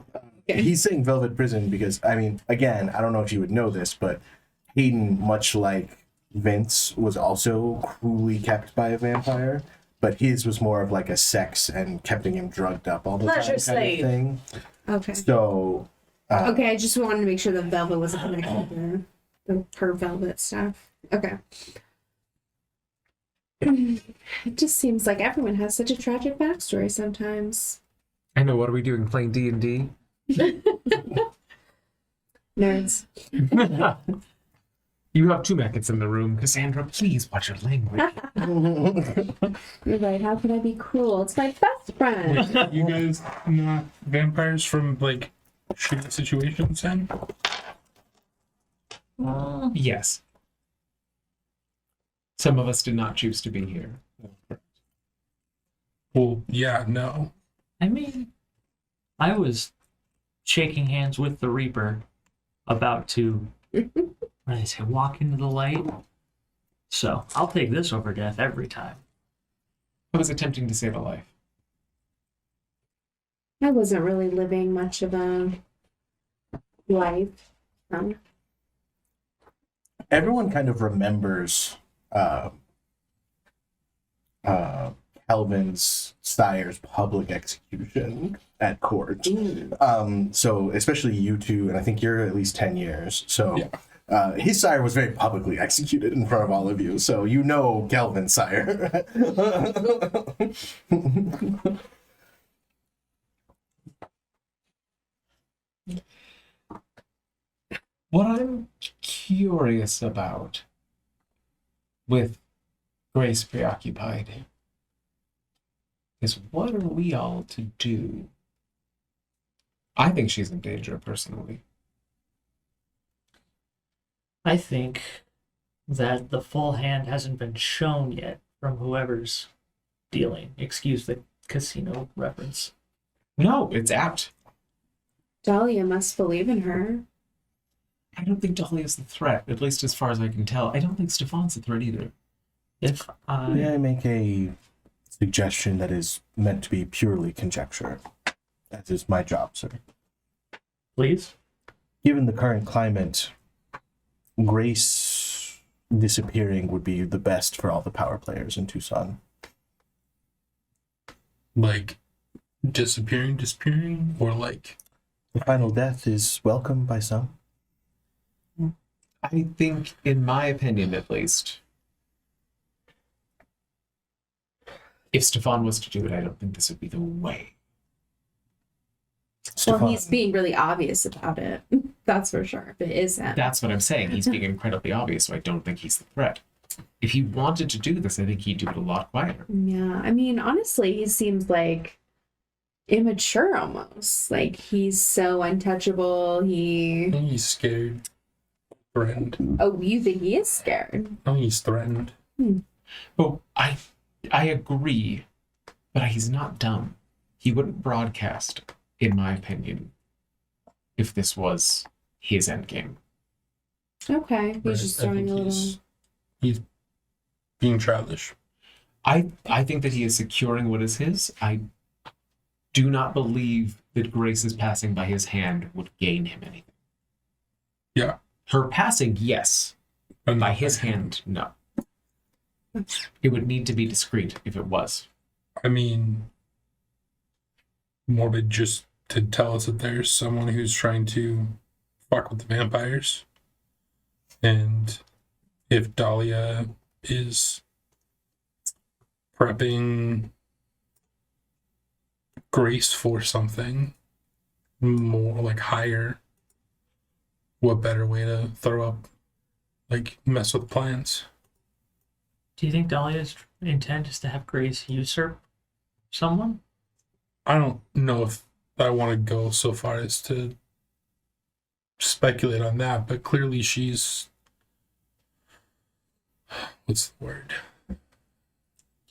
Okay. He's saying velvet prison because, I mean, again, I don't know if you would know this, but Hayden, much like Vince, was also cruelly kept by a vampire, but his was more of like a sex and keeping him drugged up all the Pleasure time slave. kind of thing. Okay. So, Okay, I just wanted to make sure that velvet wasn't connected to her velvet stuff. Okay. It just seems like everyone has such a tragic backstory sometimes. I know. What are we doing? Playing D&D? Nerds. You have two maggots in the room. Cassandra, please watch your language. You're right. How could I be cruel? It's my best friend. You guys not vampires from like shitty situations then? Yes. Some of us did not choose to be here. Well, yeah, no. I mean, I was shaking hands with the Reaper, about to, what did I say, walk into the light. So I'll take this over death every time. I was attempting to save a life. I wasn't really living much of a life. Everyone kind of remembers Calvin's sire's public execution at court. So especially you two, and I think you're at least 10 years. So his sire was very publicly executed in front of all of you. So you know Calvin's sire. What I'm curious about with Grace preoccupied is what are we all to do? I think she's in danger personally. I think that the full hand hasn't been shown yet from whoever's dealing. Excuse the casino reference. No, it's apt. Dahlia must believe in her. I don't think Dahlia's the threat, at least as far as I can tell. I don't think Stefan's the threat either. If I... May I make a suggestion that is meant to be purely conjecture? That is my job, sir. Please? Given the current climate, Grace disappearing would be the best for all the power players in Tucson. Like disappearing, or like The final death is welcome by some. I think, in my opinion at least, if Stefan was to do it, I don't think this would be the way. Well, Stefan, he's being really obvious about it. That's for sure. If it is him. That's what I'm saying. He's being incredibly obvious, so I don't think he's the threat. If he wanted to do this, I think he'd do it a lot quieter. Yeah, I mean, honestly, he seems like immature almost. Like he's so untouchable. he's scared, threatened. Oh, you think he is scared? No, he's threatened. Oh, I agree, but he's not dumb. He wouldn't broadcast, in my opinion, if this was his endgame. Okay, he's Right, just I throwing think a little. he's being childish. I think that he is securing what is his. I do not believe that Grace's passing by his hand would gain him anything. Yeah. Her passing, yes. But By not his hand, no. It would need to be discreet if it was. I mean, Morbid just to tell us that there's someone who's trying to fuck with the vampires. And if Dahlia is prepping Grace for something more like higher, what better way to throw up, like mess with plans? Do you think Dahlia's intent is to have Grace usurp someone? I don't know if I want to go so far as to speculate on that, but clearly she's, what's the word?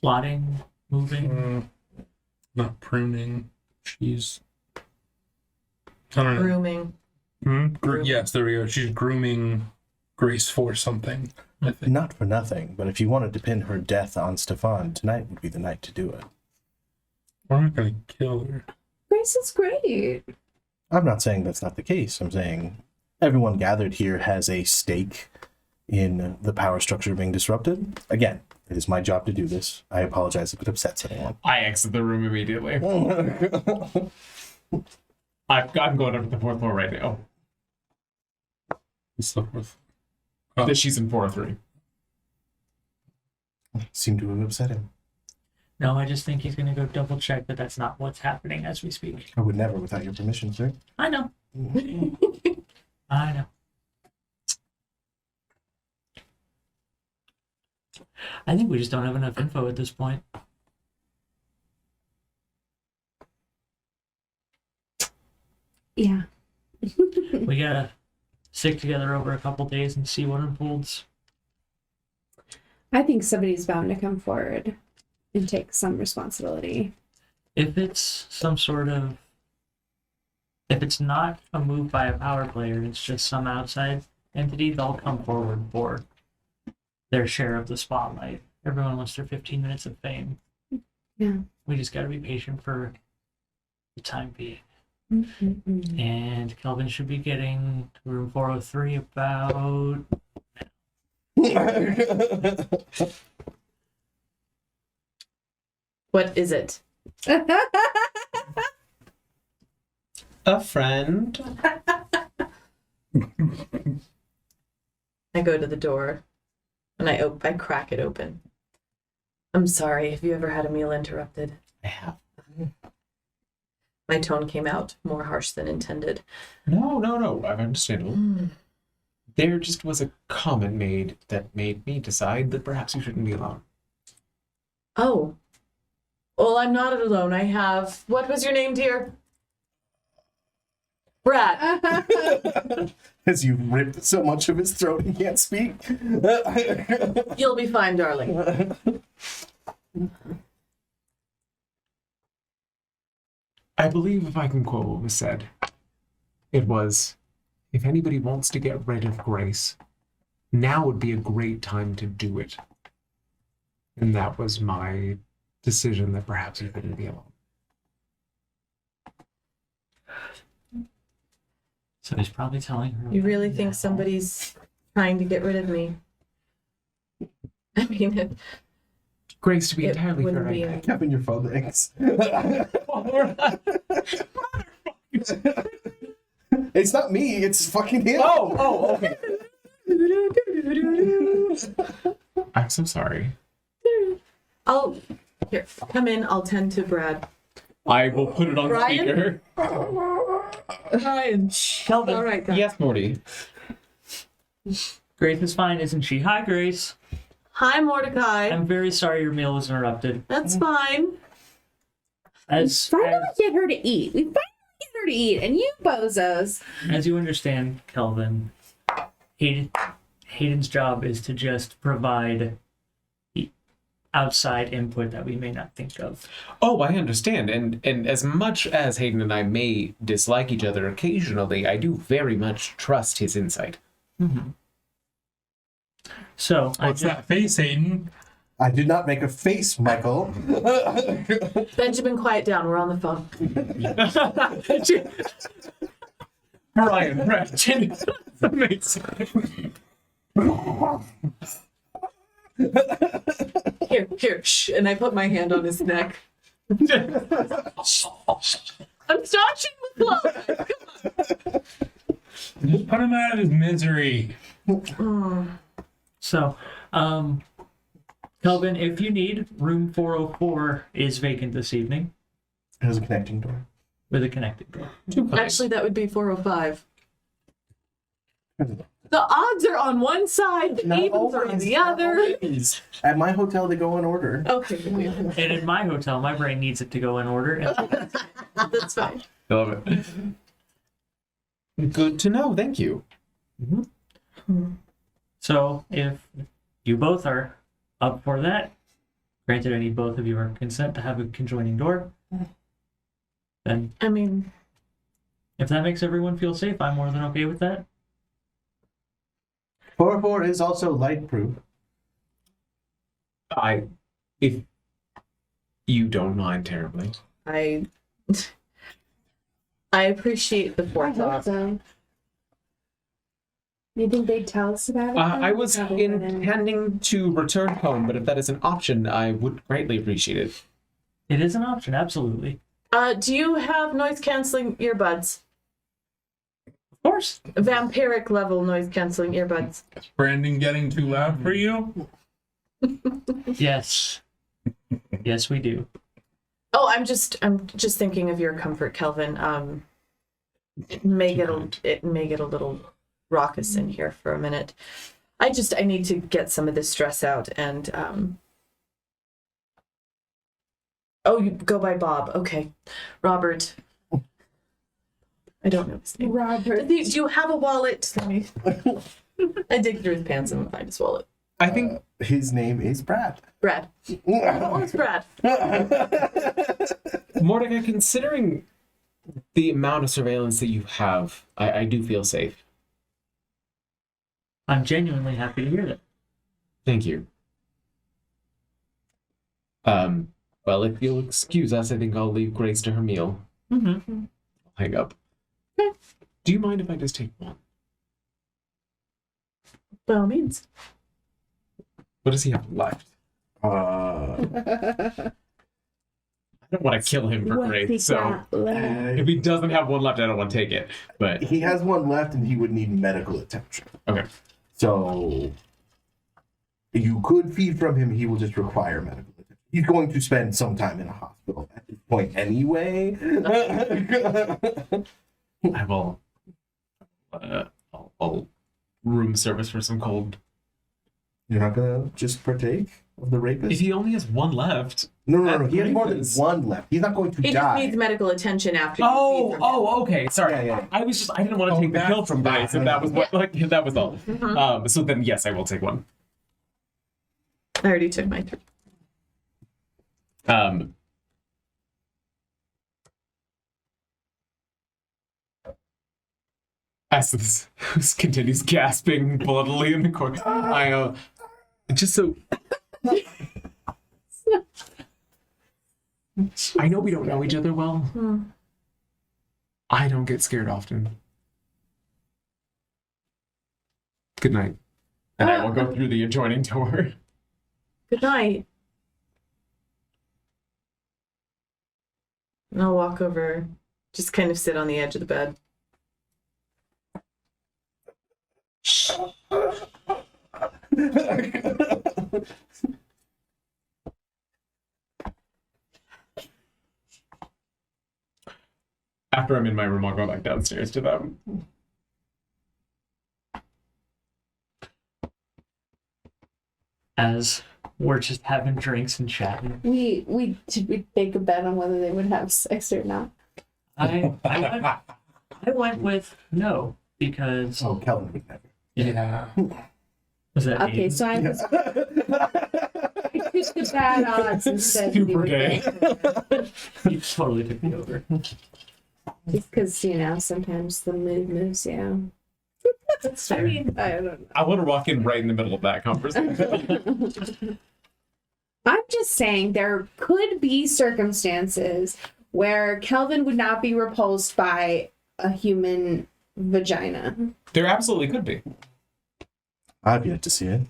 Plotting, moving? Not pruning. She's, I don't know. Grooming. Yes, there we go. She's grooming Grace for something, I think. Not for nothing, but if you wanted to pin her death on Stefan, tonight would be the night to do it. We're not going to kill her. Grace is great. I'm not saying that's not the case. I'm saying everyone gathered here has a stake in the power structure being disrupted. Again, it is my job to do this. I apologize if it upsets anyone. I exit the room immediately. I'm going up to the fourth floor right now. It's the fourth. That she's in 403. Seem to have upset him. No, I just think he's going to go double check that that's not what's happening as we speak. I would never without your permission, sir. I know. I know. I think we just don't have enough info at this point. Yeah. We gotta stick together over a couple days and see what unfolds. I think somebody's bound to come forward and take some responsibility. If it's some sort of, if it's not a move by a power player, it's just some outside entity, they'll come forward for their share of the spotlight. Everyone wants their 15 minutes of fame. Yeah. We just gotta be patient for the time being. And Kelvin should be getting to room 403 about. What is it? A friend. I go to the door and I crack it open. I'm sorry. Have you ever had a meal interrupted? I have. My tone came out more harsh than intended. No. I'm understandable. There just was a comment made that made me decide that perhaps you shouldn't be alone. Oh. Well, I'm not alone. I have... What was your name, dear? Brad. As you ripped so much of his throat he can't speak. You'll be fine, darling. I believe if I can quote what was said, it was, if anybody wants to get rid of Grace, now would be a great time to do it. And that was my decision that perhaps you couldn't be alone. So he's probably telling her. You really think somebody's trying to get rid of me? I mean, Grace, to be it entirely wouldn't fair, be... Kevin, your phone thanks. It's not me, it's fucking him. Oh, okay. I'm so sorry. Here, come in. I'll tend to Brad. I will put it on Brian? speaker. Ryan. Kelvin. All right, guys. Yes, Morty. Grace is fine, isn't she? Hi, Grace. Hi, Mordecai. I'm very sorry your meal was interrupted. That's fine. Finally get her to eat. We finally get her to eat, and you bozos. As you understand, Kelvin, Hayden's job is to just provide the outside input that we may not think of. Oh, I understand. And as much as Hayden and I may dislike each other occasionally, I do very much trust his insight. Mm-hmm. So, What's that face, Hayden? I did not make a face, Michael. Benjamin, quiet down. We're on the phone. Brian, that makes sense. Here, shh. And I put my hand on his neck. I'm starting with love. Just put him out of his misery. So, Kelvin, if you need, room 404 is vacant this evening There's a connecting door. with a connected door. Actually, that would be 405. The odds are on one side, the Not evens are on always, the not other. always. At my hotel, they go in order. Okay, And in my hotel, my brain needs it to go in order. And that's fine. I love it. Good to know. Thank you. so, if you both are up for that, granted I need both of your consent to have a conjoining door, then I mean, if that makes everyone feel safe, I'm more than okay with that. 404 is also light proof. If you don't mind terribly. I appreciate the I hope forethought. so. You think they'd tell us about it? I was Probably wouldn't. intending to return home, but if that is an option, I would greatly appreciate it. It is an option, absolutely. Do you have noise canceling earbuds? Of course. Vampiric level noise canceling earbuds. Is Brandon getting too loud for you? Yes. Yes, we do. Oh, I'm just thinking of your comfort, Kelvin. It may get a little raucous in here for a minute. I need to get some of this stress out, and oh, you go by Bob. Okay. Robert. I don't know his name. Robert. Do you have a wallet? Let me I dig through his pants and find his wallet. I think His name is Brad. Brad. Oh, it's Brad. Mordecai, considering the amount of surveillance that you have, I do feel safe. I'm genuinely happy to hear that. Thank you. Well, if you'll excuse us, I think I'll leave Grace to her meal. Mm-hmm. I'll hang up. Do you mind if I just take one? By all means. What does he have left? I don't want to kill him for Grace, so if he doesn't have one left, I don't want to take it. But he has one left, and he would need medical attention. okay. So you could feed from him. He will just require medical attention. He's going to spend some time in a hospital at this point anyway. I will. I'll room service for some cold. You're not gonna just partake of the rapist? If he only has one left. No. He has more than one left. He's not going to He die. just needs medical attention after you feed from him. Okay. Sorry. Yeah. I didn't want to take the pill from Grace. If that was what, if that was all. So then, yes, I will take one. I already took my 3. As this continues gasping bloodily in the corner, just so. I know we don't know each other well. I don't get scared often. Good night. And I will go through the adjoining door. Good night. And I'll walk over, just kind of sit on the edge of the bed. After I'm in my room, I'll go back downstairs to them. As we're just having drinks and chatting, We make a bet on whether they would have sex or not. I went with no because Oh, Kelvin would never. Yeah. was that Okay, Aiden? so I took the bad odds and said we Super would gay. You totally took me over. just because sometimes the mood moves. Yeah. That's I fair. mean, I don't know. I want to walk in right in the middle of that conversation. I'm just saying there could be circumstances where Kelvin would not be repulsed by a human vagina. There absolutely could be. I've yet to see it.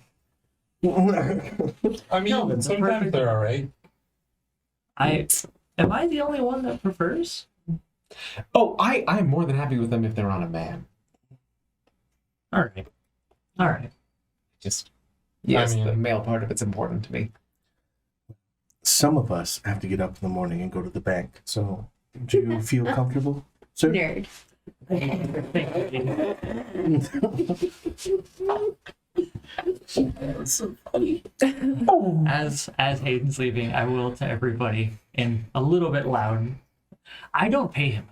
I mean, No, it's a sometimes perfect- they're alright. Am I the only one that prefers? Oh, I'm more than happy with them if they're on a man. All right. Just, yes, mean- the male part of it's important to me. Some of us have to get up in the morning and go to the bank. So, do you feel comfortable, sir? Nerd. Thank you. That's so funny. As Hayden's leaving, I will to everybody in a little bit loud. I don't pay him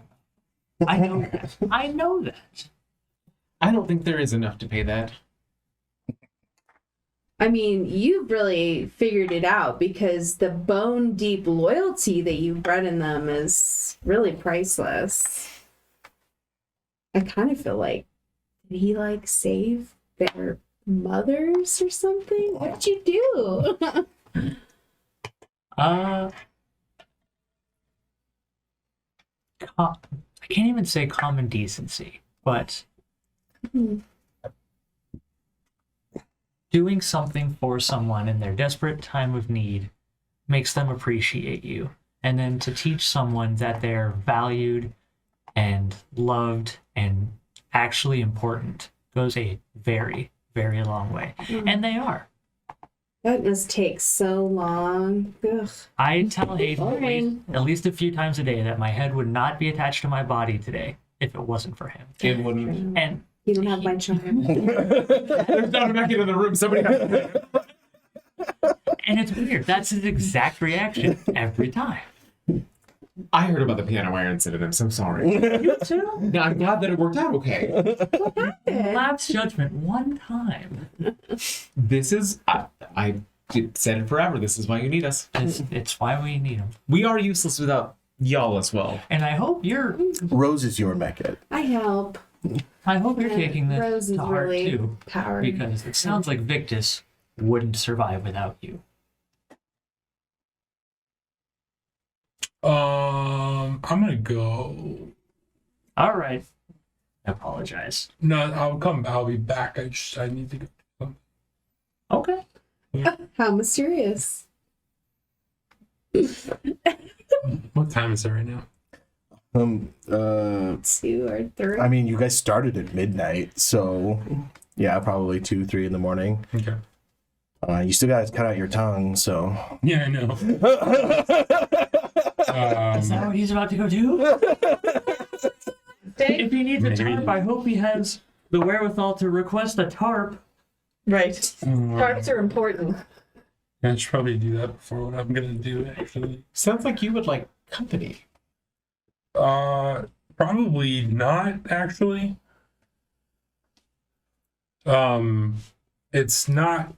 enough. I know that. I know that. I don't think there is enough to pay that. I mean, you've really figured it out because the bone deep loyalty that you bred in them is really priceless. I kind of feel like, did he save their mothers or something? What did you do? I can't even say common decency, but doing something for someone in their desperate time of need makes them appreciate you. And then to teach someone that they're valued and loved and actually important goes a very, very long way. And they are. That must take so long. Ugh. I tell Hayden Fine. at least a few times a day that my head would not be attached to my body today if it wasn't for him. It wouldn't. And You don't have my charm. There's not a back into the room. Somebody has And it's weird. That's his exact reaction every time. I heard about the piano wire incident. I'm so sorry. You too? No, I'm glad that it worked out okay. What happened? Lapse judgment one time. This is... I said it forever. This is why you need us. It's why we need him. We are useless without y'all as well. And I hope you're Rose is your mech. I help. taking this Rose is to heart really too. powered. Because it sounds like Victus wouldn't survive without you. I'm gonna go. All right. I apologize. No, I'll be back. I need to go. Okay. How mysterious. What time is it right now? 2 or 3. I mean, you guys started at midnight, so yeah, probably 2, 3 in the morning. Okay. You still gotta cut out your tongue, so. Yeah, I know. Is that what he's about to go do? If he needs a Maybe. tarp, I hope he has the wherewithal to request a tarp. Right. Tarps are important. I should probably do that before what I'm gonna do, actually. Sounds like you would like company. Probably not, actually. It's not.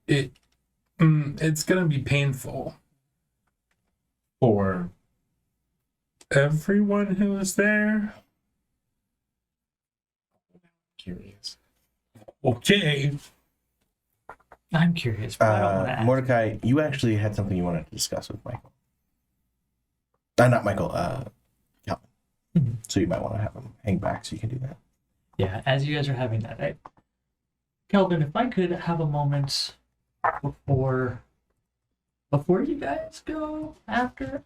It's gonna be painful. For Everyone who is there. curious. Okay. I'm curious, but I don't want to ask. Mordecai, you actually had something you wanted to discuss with Michael. Not Michael, Calvin. Mhm. So you might want to have him hang back so you can do that. Yeah, as you guys are having that, Kelvin, if I could have a moment before you guys go after,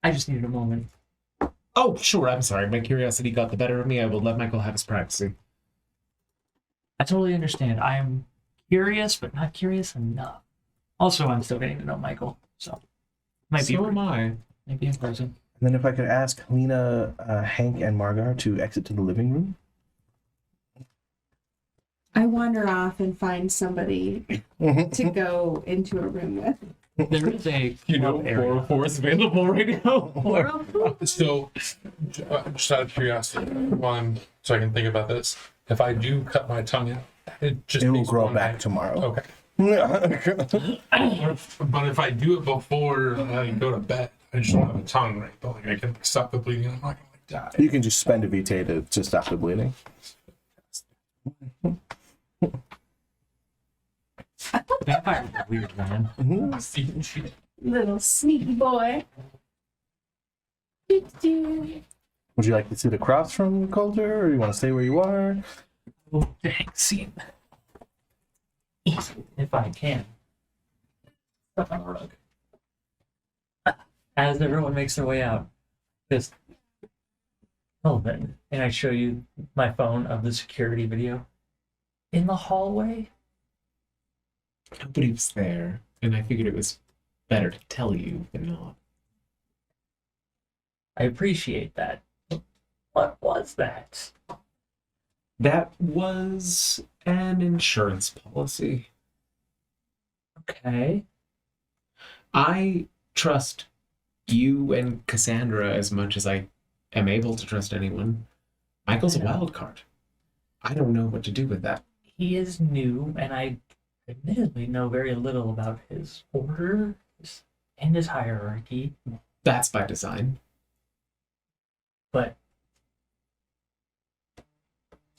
I just needed a moment. Oh, sure. I'm sorry. My curiosity got the better of me. I will let Michael have his privacy. I totally understand. I'm curious, but not curious enough. Also, I'm still getting to know Michael, so might be So am I. maybe in person. And then if I could ask Lena, Hank, and Margar to exit to the living room. I wander off and find somebody to go into a room with. There is a You know, club area. 404 is available right now. So, just out of curiosity, so I can think about this. If I do cut my tongue out, it just It will takes grow one back night. tomorrow. Okay. Okay. But if I do it before I go to bed, I just don't have a tongue, right? But like I can stop the bleeding. I'm not gonna die. You can just spend a vitae to stop the bleeding. Vampires are weird, man. Mhm. Little sneaky boy. Doo-doo. Would you like to sit across from Coulter, or you want to stay where you are? Oh, dang, scene. If I can. Stuff on the rug. As everyone makes their way out, just Kelvin, and I show you my phone of the security video. In the hallway, Nobody was there, and I figured it was better to tell you than not. I appreciate that. What was that? That was an insurance policy. Okay. I trust you and Cassandra as much as I am able to trust anyone. Michael's a wild card. I don't know what to do with that. He is new, and I admittedly know very little about his order and his hierarchy, That's by design. but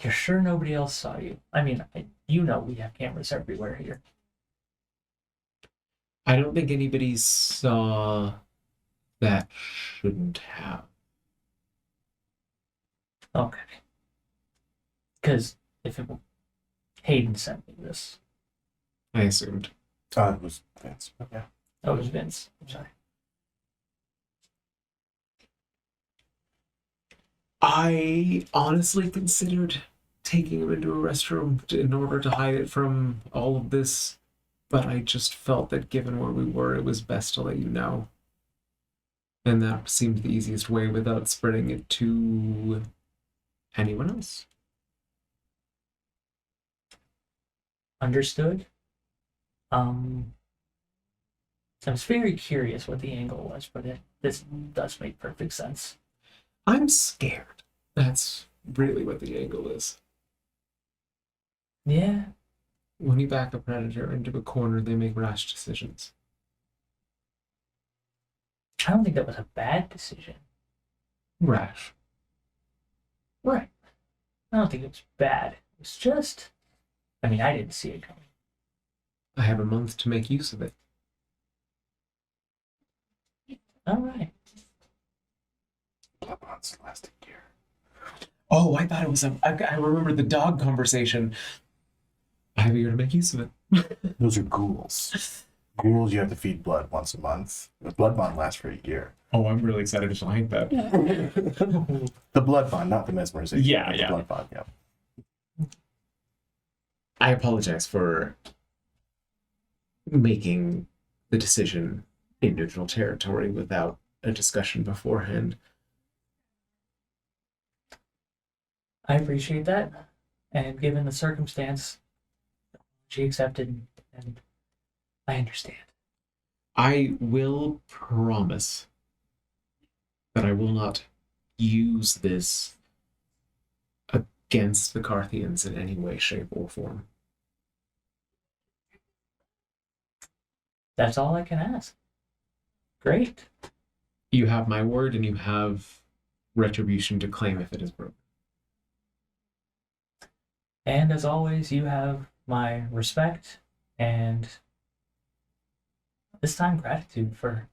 you're sure nobody else saw you? I mean, you know we have cameras everywhere here. I don't think anybody saw that shouldn't have. Okay. Because if it Hayden sent me this. I assumed. It was Vince. Okay. Oh, it was Vince. I'm sorry. I honestly considered taking him into a restroom in order to hide it from all of this, but I just felt that given where we were, it was best to let you know. And that seemed the easiest way without spreading it to anyone else. understood. So I was very curious what the angle was, but this does make perfect sense. I'm scared. That's really what the angle is. Yeah. When you back a predator into a corner, they make rash decisions. I don't think that was a bad decision. Rash. Right. I don't think it was bad. It was just, I mean, I didn't see it coming. I have a month to make use of it. All right. Bloodbond's lasting gear. Oh, I thought it was I remember the dog conversation. I have a year to make use of it. Those are ghouls. Ghouls you have to feed blood once a month. The blood bond lasts for a year. Oh, I'm really excited to find that. The blood bond, not the mesmerization. Yeah, but the yeah. blood bond, yeah. I apologize for making the decision in neutral territory without a discussion beforehand. I appreciate that. And given the circumstance, she accepted, and I understand. I will promise that I will not use this against the Carthians in any way, shape, or form. That's all I can ask. Great. You have my word, and you have retribution to claim if it is broken. And as always, you have my respect and this time gratitude for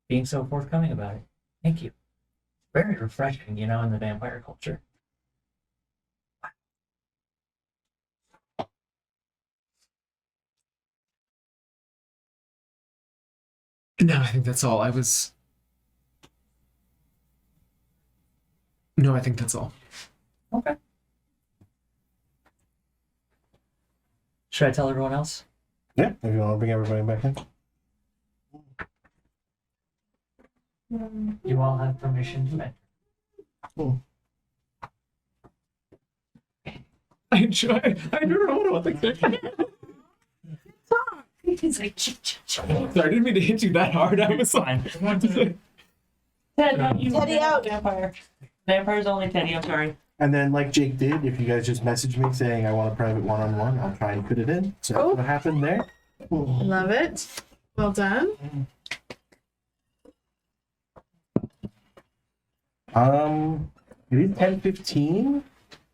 being so forthcoming about it. Thank you. Very refreshing, in the vampire culture. No, I think that's all. No, I think that's all. Okay. Should I tell everyone else? Yeah, if you want to bring everybody back in. You all have permission to enter. Cool. I don't know what to think. He's like, Sorry, I didn't mean to hit you that hard. I was fine. Teddy out. Vampire. Vampire's only Teddy, I'm sorry. And then, like Jake did, if you guys just message me saying I want a private one-on-one, I'll try and put it in. So that's what happened there. Love it. Well done. It is 10:15.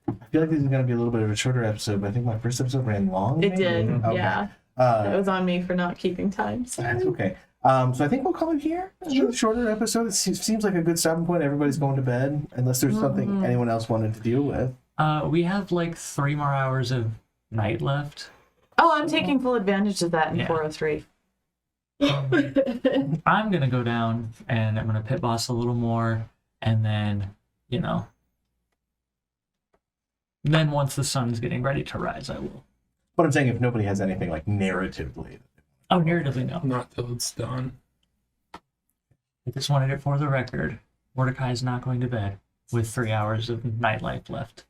I feel like this is going to be a little bit of a shorter episode, but I think my first episode ran long. It maybe? did, Okay. yeah. It was on me for not keeping time. So. That's okay. So I think we'll call it here. Sure. A shorter episode. It seems like a good stopping point. Everybody's going to bed, unless there's something anyone else wanted to deal with. We have like 3 more hours of night left. Oh, I'm taking full advantage of that in Yeah. 403. I'm gonna go down and I'm gonna pit boss a little more, and then then once the sun's getting ready to rise, I will. But I'm saying if nobody has anything like narratively. Oh, narratively, no. Not till it's done. I just wanted it for the record. Mordecai's not going to bed with 3 hours of nightlife left.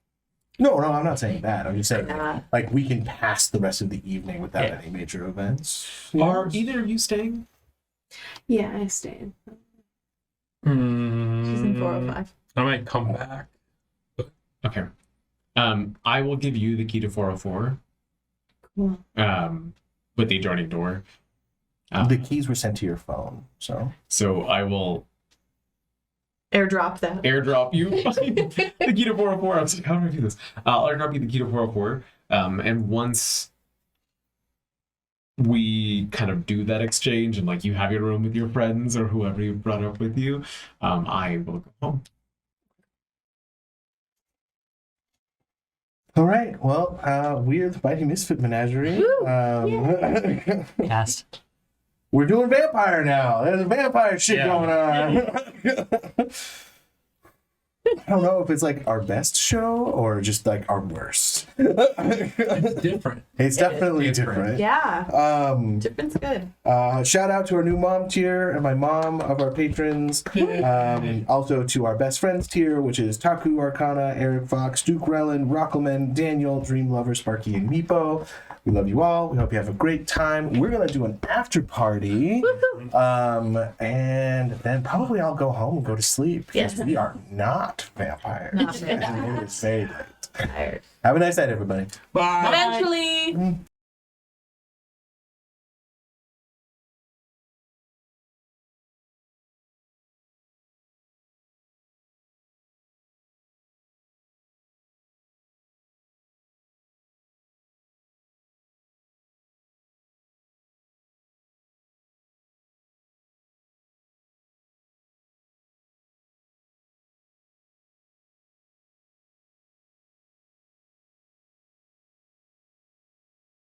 No, I'm not saying that. I'm just saying Yeah. like we can pass the rest of the evening without Yeah. any major events. Are either of you staying? Yeah, I stayed. She's in 405. I might come back. Okay. I will give you the key to 404. Cool. With the adjoining door. The keys were sent to your phone, so So I will Airdrop that. airdrop you the key to 404. I was like, how do I do this? I'll airdrop you the key to 404. And once we kind of do that exchange and like you have your room with your friends or whoever you brought up with you, I will go home. all right. Well, we're the Mighty Misfit Menagerie. Cast. We're doing vampire now. There's vampire shit Yeah. going on. I don't know if it's like our best show or just like our worst. It's different. It's definitely different. different. Yeah. Different's good. Shout out to our new mom tier and my mom of our patrons. Also to our best friends tier, which is Taku Arcana, Eric Fox, Duke Rellan, Rockelman, Daniel, Dream Lover, Sparky, and Meepo. We love you all. We hope you have a great time. We're gonna do an after party. And then probably I'll go home and go to sleep because we are not vampires. Not vampires. I'm going to say that. Tired. Have a nice night, everybody. Bye. Eventually.